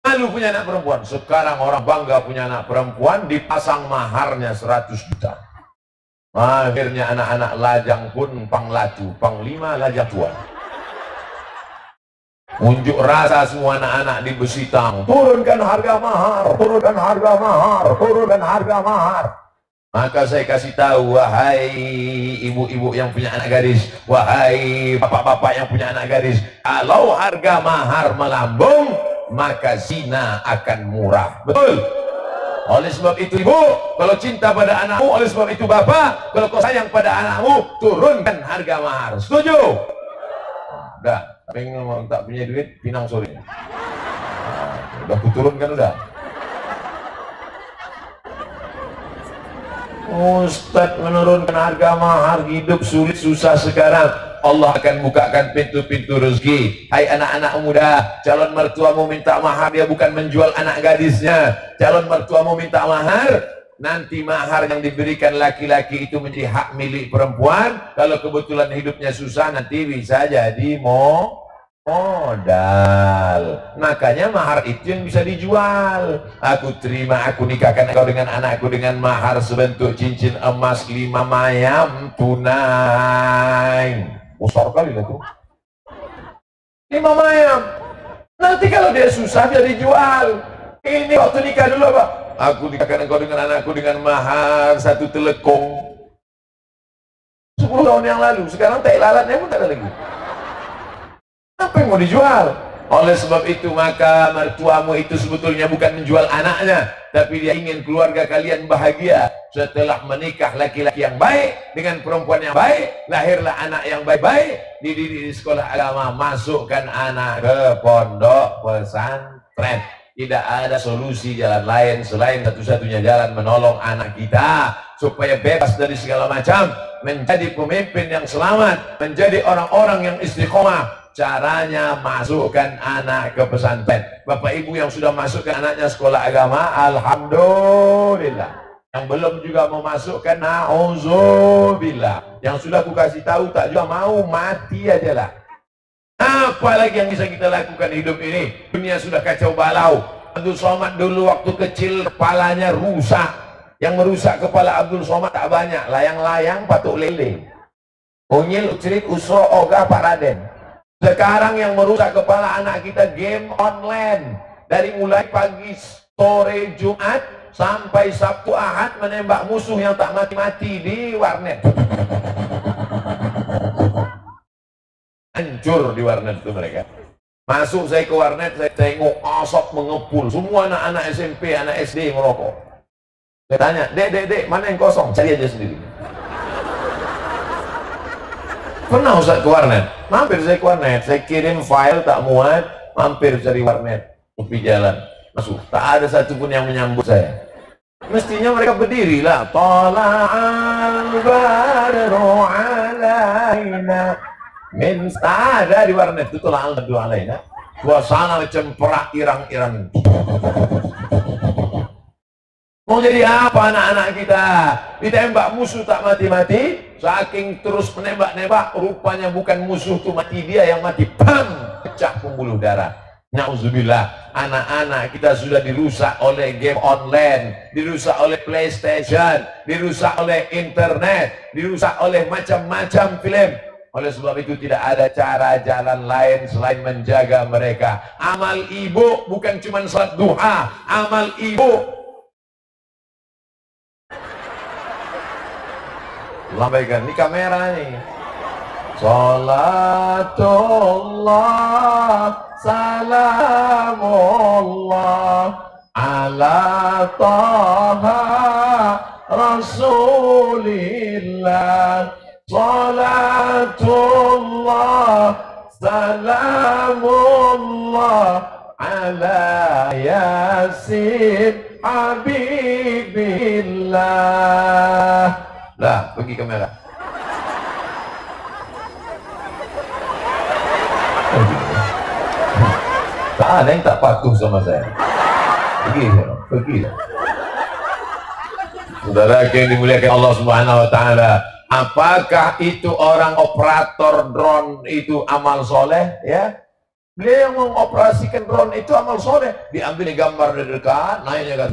Malu punya anak perempuan. Sekarang orang bangga punya anak perempuan, dipasang maharnya 100 juta. Akhirnya anak-anak lajang pun panglatu, panglima lajang tuan. Unjuk rasa semua anak-anak di Besitang, turunkan harga mahar, turunkan harga mahar, turunkan harga mahar. Maka saya kasih tahu, wahai ibu-ibu yang punya anak gadis, wahai bapak-bapak yang punya anak gadis, kalau harga mahar melambung, maka zina akan murah. Betul? Oleh sebab itu ibu, kalau cinta pada anakmu, oleh sebab itu bapak, kalau kau sayang pada anakmu, turunkan harga mahar. Setuju? Udah. Tapi kalau tak punya duit, pinang sore. Udah kuturunkan udah. Ustadz menurunkan harga mahar, hidup sulit susah sekarang. Allah akan bukakan pintu-pintu rezeki. Hai anak-anak muda, calon mertuamu minta mahar, dia bukan menjual anak gadisnya. Calon mertuamu minta mahar, nanti mahar yang diberikan laki-laki itu menjadi hak milik perempuan. Kalau kebetulan hidupnya susah, nanti bisa jadi modal. Makanya mahar itu yang bisa dijual. Aku terima, aku nikahkan engkau dengan anakku dengan mahar sebentuk cincin emas 5 mayam tunai. Besar kali lah tuh, 5 mayam. Nanti kalau dia susah, dia dijual. Ini waktu nikah dulu Pak, aku nikahkan engkau dengan anakku dengan mahar 1 telekong 10 tahun yang lalu. Sekarang tai lalatnya pun tak ada lagi. Apa yang mau dijual? Oleh sebab itu maka mertuamu itu sebetulnya bukan menjual anaknya, tapi dia ingin keluarga kalian bahagia. Setelah menikah laki-laki yang baik dengan perempuan yang baik, lahirlah anak yang baik-baik, dididik di sekolah agama, masukkan anak ke pondok pesantren. Tidak ada solusi jalan lain selain satu-satunya jalan menolong anak kita supaya bebas dari segala macam, menjadi pemimpin yang selamat, menjadi orang-orang yang istiqomah. Caranya masukkan anak ke pesantren. Bapak ibu yang sudah masukkan anaknya sekolah agama, alhamdulillah. Yang belum juga mau masukkan, na'udzubillah. Yang sudah aku kasih tahu tak juga mau, mati aja lah. Apa lagi yang bisa kita lakukan hidup ini? Dunia sudah kacau balau. Abdul Somad dulu waktu kecil kepalanya rusak. Yang merusak kepala Abdul Somad tak banyak, layang-layang, patuk lele, unyil, ucerit, usro, ogah, Pak Raden. Sekarang yang merusak kepala anak kita game online. Dari mulai pagi, sore, Jumat sampai Sabtu, Ahad menembak musuh yang tak mati-mati di warnet. Hancur di warnet itu mereka. Masuk saya ke warnet, saya tengok asap mengepul. Semua anak-anak SMP, anak SD merokok. Saya tanya, dek, mana yang kosong? Cari aja sendiri. Pernah Ustaz ke warnet? Mampir saya ke warnet, saya kirim file tak muat, mampir cari warnet, tepi jalan, masuk. Tak ada satupun yang menyambut saya. Mestinya mereka berdiri lah. Tala'al badru alaina min, tak ada di warnet itu. Tala'al badru alaina, suasana macam perak irang-irang. Mau jadi apa anak-anak kita? Ditembak musuh tak mati-mati. Saking terus menembak-nembak, rupanya bukan musuh tuh mati, dia yang mati. Bam! Pecah pembuluh darah. Na'udzubillah. Anak-anak kita sudah dirusak oleh game online, dirusak oleh PlayStation, dirusak oleh internet, dirusak oleh macam-macam film. Oleh sebab itu tidak ada cara jalan lain selain menjaga mereka. Amal ibu bukan cuma salat duha. Amal ibu, lambaikan ini kamera nih. Salatullah salamullah ala taha rasulillah. Salatullah salamullah ala yasin habibillah. Lah, pergi kamera. Tak ada yang tak patuh sama saya. Pergi. Saudara yang dimuliakan Allah Subhanahu wa taala, apakah itu orang operator drone itu amal soleh? Ya, beliau yang mengoperasikan drone itu amal soleh. Diambil gambar dari dekat, naiknya kan.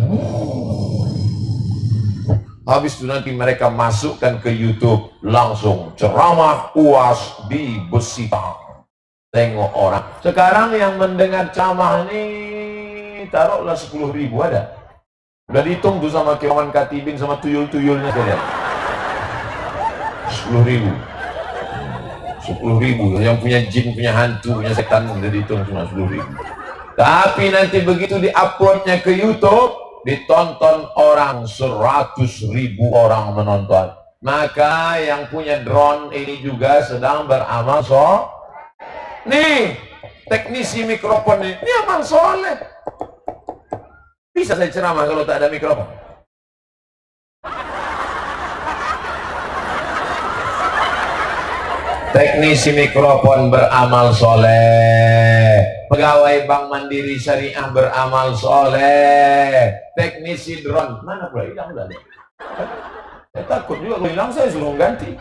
Habis itu nanti mereka masukkan ke YouTube, langsung ceramah UAS di Besitang. tengok orang. Sekarang yang mendengar ceramah ini taruhlah 10.000 ada. Udah dihitung tuh sama kawan katibin sama tuyul-tuyulnya kalian. 10.000. 10.000 yang punya jin, punya hantu, punya setan udah dihitung cuma 10.000. Tapi nanti begitu diuploadnya ke YouTube, ditonton orang 100.000 orang menonton. Maka yang punya drone ini juga sedang beramal nih, teknisi mikrofon ini amal soleh. Bisa saya ceramah kalau tak ada mikrofon? Teknisi mikrofon beramal soleh, pegawai Bank Mandiri Syariah beramal soleh, teknisi drone mana pula hilang tadi? Saya takut juga kalau hilang saya suruh ganti.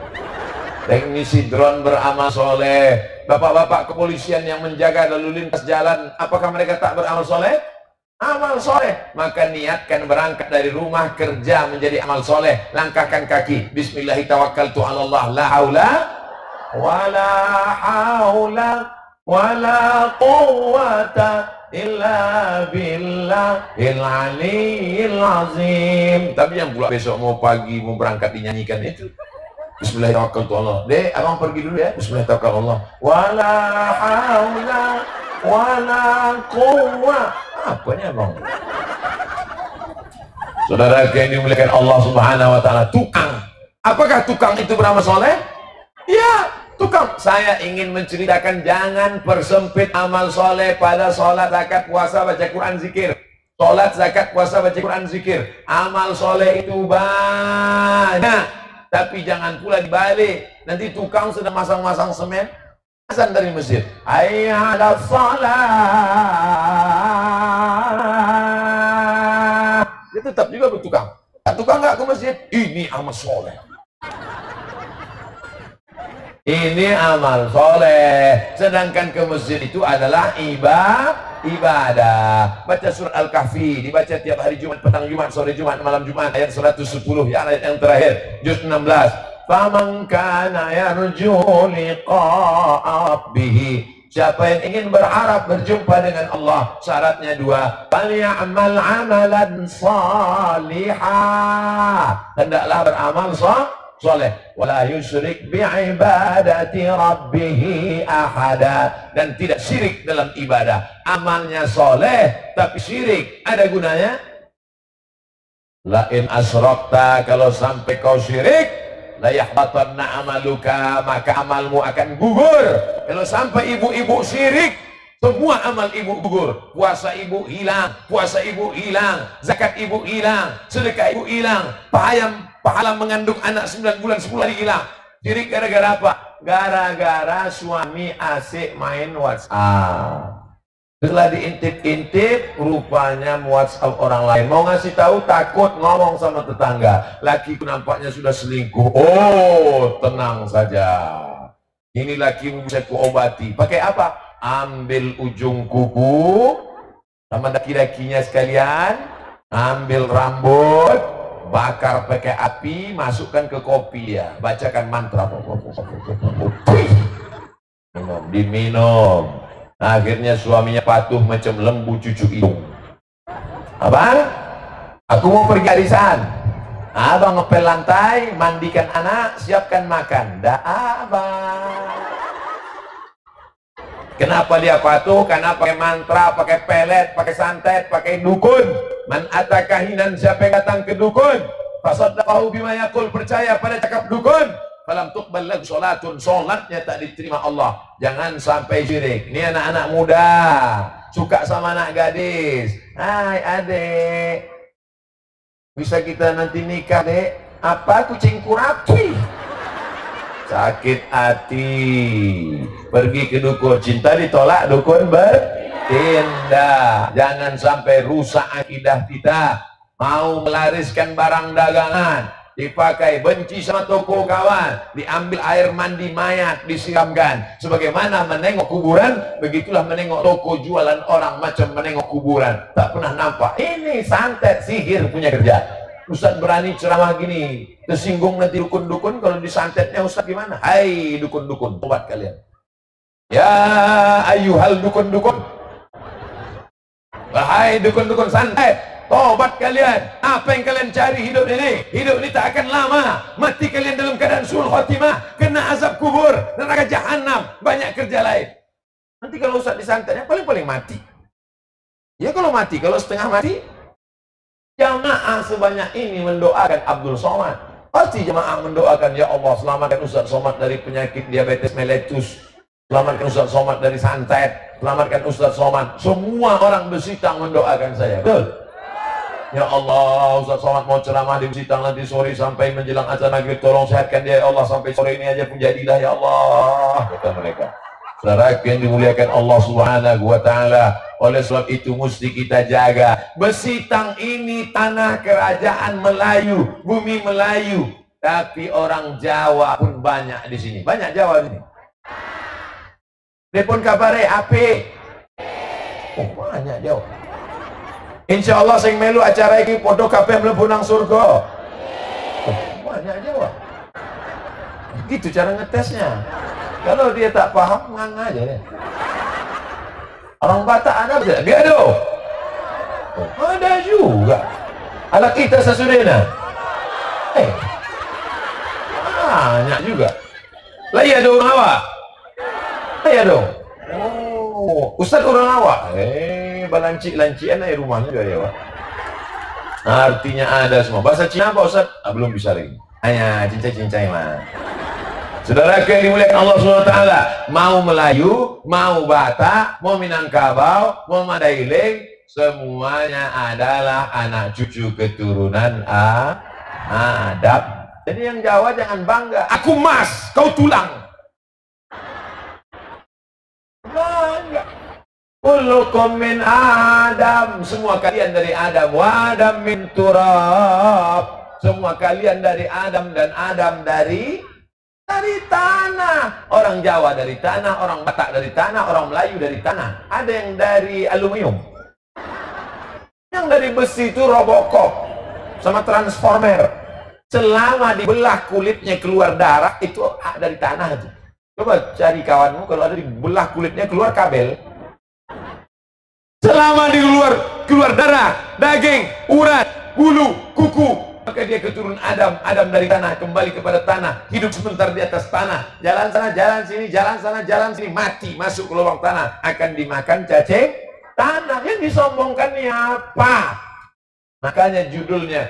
Teknisi drone beramal soleh, bapak-bapak kepolisian yang menjaga lalu lintas jalan, apakah mereka tak beramal soleh? Amal soleh. Maka niatkan berangkat dari rumah kerja menjadi amal soleh. Langkahkan kaki, Bismillahirrahmanirrahim, la haula wala haula wala quwwata illa billahil aliyil azim. Tapi yang pula besok mau pagi mau berangkat dinyanyikan itu Bismillahirrahmanirrahim. Dek, abang pergi dulu ya. Bismillahirrahmanirrahim. Wala haula wala quwwata. Apanya bang? Saudara yang dimuliakan Allah Subhanahu wa taala, tukang. Apakah tukang itu beramal soleh? Ya, tukang. Saya ingin menceritakan jangan persempit amal soleh pada sholat, zakat, puasa, baca Quran, zikir. Sholat, zakat, puasa, baca Quran, zikir. Amal soleh itu banyak, tapi jangan pula dibalik. Nanti tukang sedang masang-masang semen, azan dari masjid, hayya 'alas shalah, dia tetap juga bertukang. Tukang nggak ke masjid, ini amal soleh. Ini amal soleh. Sedangkan ke masjid itu adalah ibadah. Baca surat Al-Kahfi, dibaca tiap hari Jumat, petang Jumat, sore Jumat, malam Jumat, ayat 110 ya, ayat yang terakhir, juz 16. Faman kana yarju liqa'a rabbih, siapa yang ingin berharap berjumpa dengan Allah, syaratnya dua, falyamal amalan salihah, hendaklah beramal soleh, wala yusyrik bi'ibadati rabbih ahada, dan tidak syirik dalam ibadah. Amalnya soleh tapi syirik, ada gunanya? La in asrakta, kalau sampai kau syirik, la yahbatanna amaluka, maka amalmu akan gugur. Kalau sampai ibu-ibu syirik, semua amal ibu gugur. Puasa ibu hilang, puasa ibu hilang, zakat ibu hilang, sedekah ibu hilang, pahala mengandung anak 9 bulan 10 hari hilang. Syirik gara-gara apa? Gara-gara suami asik main WhatsApp. Setelah diintip-intip, rupanya WhatsApp orang lain. Mau ngasih tahu, takut ngomong sama tetangga. Lakiku nampaknya sudah selingkuh. Oh, tenang saja. Ini lakimu bisa kuobati. Pakai apa? Ambil ujung kuku sama daki-dakinya sekalian. Ambil rambut, bakar pakai api, masukkan ke kopi ya. Bacakan mantra. Diminum. Akhirnya suaminya patuh macam lembu cucuk hidung. Abang, aku mau pergi arisan. Abang ngepel lantai, mandikan anak, siapkan makan. Dah abang. Kenapa dia patuh? Karena pakai mantra, pakai pelet, pakai santet, pakai dukun. Man atakahinan, siapa yang datang ke dukun, fasaddaqahu bima yaqul, percaya pada cakap dukun, falam tuqbal lahu salatun, salatnya tak diterima Allah. Jangan sampai syirik. Ini anak-anak muda suka sama anak gadis. Hai adek, bisa kita nanti nikah dek? Apa kucing kurapi? Sakit hati, pergi ke dukun, cinta ditolak, dukun bertindak. Jangan sampai rusak akidah kita. Mau melariskan barang dagangan, dipakai, benci sama toko kawan, diambil air mandi mayat, disiramkan. Sebagaimana menengok kuburan, begitulah menengok toko jualan orang, macam menengok kuburan. Tak pernah nampak. Ini santet, sihir punya kerja. Ustaz berani ceramah gini, tersinggung nanti dukun-dukun. Kalau disantetnya Ustaz gimana? Hai dukun-dukun, tobat kalian. Ya ayyuhal dukun-dukun, wahai dukun-dukun santet, tobat kalian. Apa yang kalian cari hidup ini? Hidup ini tak akan lama. Mati kalian dalam keadaan suul khotimah, kena azab kubur, neraka jahanam, banyak kerja lain. Nanti kalau Ustaz disantetnya paling-paling mati. Ya kalau mati, kalau setengah mati. Jamaah sebanyak ini mendoakan Abdul Somad. Pasti jamaah mendoakan, ya Allah selamatkan Ustaz Somad dari penyakit diabetes mellitus, selamatkan Ustaz Somad dari santet, selamatkan Ustaz Somad. Semua orang Besitang mendoakan saya. Betul? Ya Allah, Ustaz Somad mau ceramah di Besitang nanti sore sampai menjelang azan maghrib, tolong sehatkan dia ya Allah, sampai sore ini aja pun jadilah ya Allah, kata mereka. Saudara yang dimuliakan Allah Subhanahu wa Ta'ala, oleh sebab itu mesti kita jaga. Besitang ini tanah kerajaan Melayu, bumi Melayu, tapi orang Jawa pun banyak di sini. Banyak Jawa di sini. Telepon kabare ape? Oh, banyak Jawa. Insya Allah sing melu acara ini podo kabeh mlebu nang surga. Oh, banyak Jawa. Gitu cara ngetesnya. Kalau dia tak paham, ngang aja deh. Orang Batak ada tidak? Dia ada. Oh, ada juga. Ala kita sesudahnya. Banyak juga. Lah iya dong awak. Iya dong. Oh, Ustaz orang awak. Balancik-lancian aja rumahnya juga ya, Pak. Artinya ada semua. Bahasa Cina apa Ustaz? Belum bisa lagi. Hanya cincai-cincai mah. Saudara yang dimuliakan Allah SWT, mau Melayu, mau Batak, mau Minangkabau, mau Mandailing, semuanya adalah anak cucu keturunan Adam. Jadi yang Jawa jangan bangga, aku emas, kau tulang. Bangga. Kullukum min Adam, semua kalian dari Adam, wa Adam min turab. Semua kalian dari Adam dan Adam dari tanah. Orang Jawa dari tanah, orang Batak dari tanah, orang Melayu dari tanah. Ada yang dari aluminium, yang dari besi itu Robocop sama Transformer. Selama dibelah kulitnya keluar darah, itu dari tanah aja. Coba cari kawanmu kalau ada dibelah kulitnya keluar kabel. Selama di keluar darah, daging, urat, bulu, kuku, maka dia keturunan Adam. Adam dari tanah, kembali kepada tanah, hidup sebentar di atas tanah, jalan sana, jalan sini, jalan sana, jalan sini, mati, masuk ke lubang tanah, akan dimakan cacing tanah. Yang disombongkan ini apa? Makanya judulnya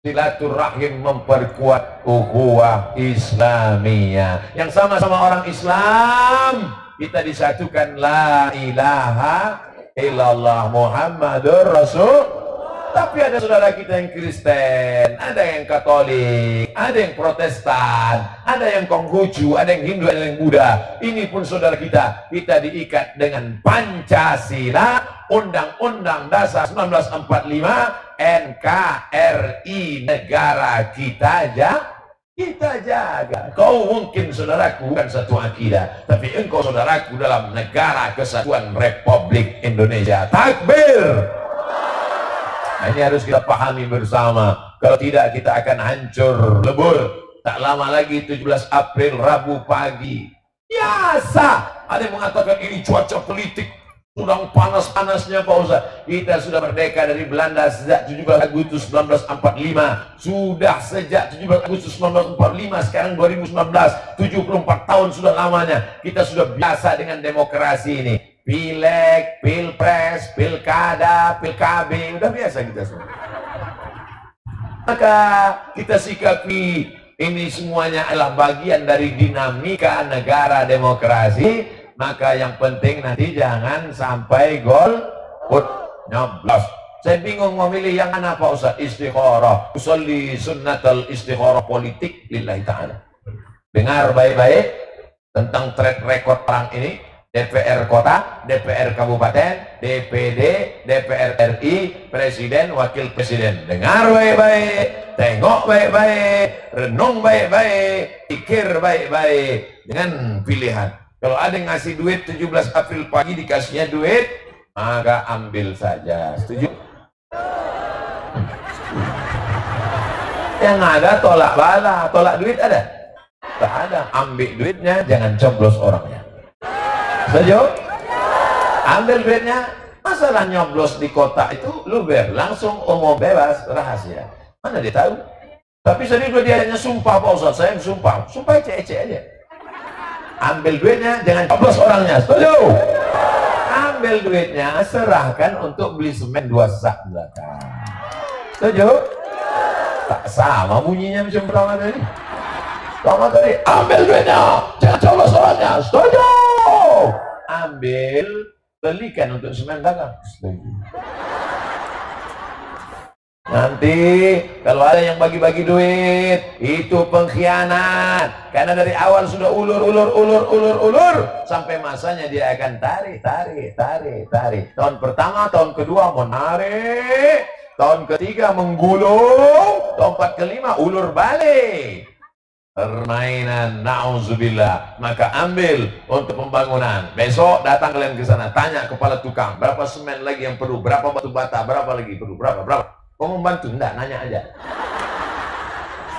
silaturahim memperkuat ukhuwah Islamiyah. Yang sama-sama orang Islam, kita disatukan la ilaha illallah Muhammadur Rasul. Tapi ada saudara kita yang Kristen, ada yang Katolik, ada yang Protestan, ada yang Konghucu, ada yang Hindu, ada yang Buddha. Ini pun saudara kita diikat dengan Pancasila, Undang-Undang Dasar 1945, NKRI, negara kita jaga. Kau mungkin saudaraku bukan satu akidah, tapi engkau saudaraku dalam negara kesatuan Republik Indonesia. Takbir! Nah, ini harus kita pahami bersama. Kalau tidak, kita akan hancur lebur. Tak lama lagi 17 April Rabu pagi. Biasa. Ada yang mengatakan ini cuaca politik sedang panas-panasnya Pak Ustaz. Kita sudah merdeka dari Belanda sejak 17 Agustus 1945. Sudah sejak 17 Agustus 1945, sekarang 2019, 74 tahun sudah lamanya. Kita sudah biasa dengan demokrasi ini. Pileg, pilpres, pilkada, pilkab, udah biasa kita semua. Maka kita sikapi ini semuanya adalah bagian dari dinamika negara demokrasi. Maka yang penting nanti jangan sampai golput nyoblos. Saya bingung memilih yang mana Pak Ustaz. Istikharah, usolli sunnatul istikharah politik lillahi ta'ala. Dengar baik-baik tentang track record perang ini. DPR kota, DPR kabupaten, DPD, DPR RI, presiden, wakil presiden. Dengar baik-baik, tengok baik-baik, renung baik-baik, pikir baik-baik dengan pilihan. Kalau ada yang ngasih duit 17 April pagi dikasihnya duit, maka ambil saja. Setuju? Yang ada tolak bala, tolak duit ada? Tak ada. Ambil duitnya, jangan coblos orangnya. Setuju? Ambil duitnya. Masalah nyoblos di kotak itu luber, langsung umum bebas, rahasia. Mana dia tahu? Tapi sedih dia hanya sumpah, Pak Ustaz, saya sumpah ece-ece aja. Ambil duitnya, jangan coblos orangnya. Setuju? Ambil duitnya, serahkan untuk beli semen 2 sak belakang. Setuju? Tak sama bunyinya macam pertama tadi. Pertama tadi, ambil duitnya, jangan coblos orangnya. Setuju? Ambil, belikan untuk semen dagang. Setuju. Nanti kalau ada yang bagi-bagi duit, itu pengkhianat. Karena dari awal sudah ulur sampai masanya dia akan tarik. Tahun pertama, tahun kedua menarik, tahun ketiga menggulung, tahun kelima ulur balik. Permainan, na'udzubillah. Maka ambil untuk pembangunan. Besok datang kalian ke sana, tanya kepala tukang, berapa semen lagi yang perlu, berapa batu bata, berapa lagi perlu, berapa. Kau membantu? Enggak, nanya aja.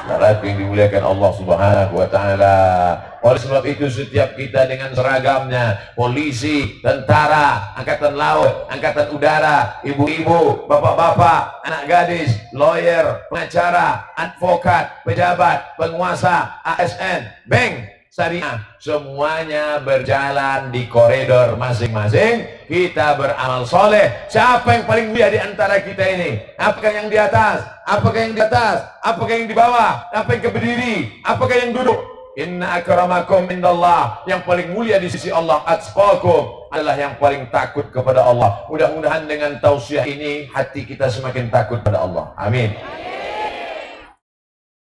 Saudaraku yang dimuliakan Allah Subhanahu wa Ta'ala. Oleh sebab itu setiap kita dengan seragamnya, polisi, tentara, angkatan laut, angkatan udara, ibu-ibu, bapak-bapak, anak gadis, lawyer, pengacara, advokat, pejabat, penguasa, ASN, bank, syariah, semuanya berjalan di koridor masing-masing. Kita beramal soleh. Siapa yang paling mulia di antara kita ini? Apakah yang di atas? Apakah yang di atas? Apakah yang di bawah? Apa yang berdiri? Apakah yang duduk? Inna akramakum indallah, yang paling mulia di sisi Allah, atqakum, adalah yang paling takut kepada Allah. Mudah-mudahan dengan tausiah ini hati kita semakin takut pada Allah. Amin.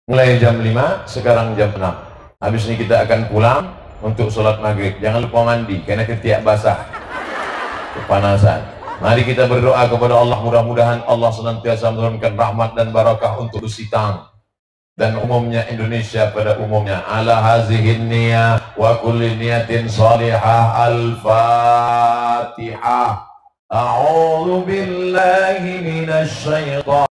Mulai jam 5, sekarang jam 6. Habis ini kita akan pulang untuk sholat maghrib. Jangan lupa mandi, karena ketiak basah, kepanasan. Mari kita berdoa kepada Allah, mudah-mudahan Allah senantiasa menurunkan rahmat dan barakah untuk Besitang dan umumnya Indonesia pada umumnya. Ala hazihin niyah wa kulli niyatin salihah. Al-Fatihah. A'udzu billahi minasy syaithanir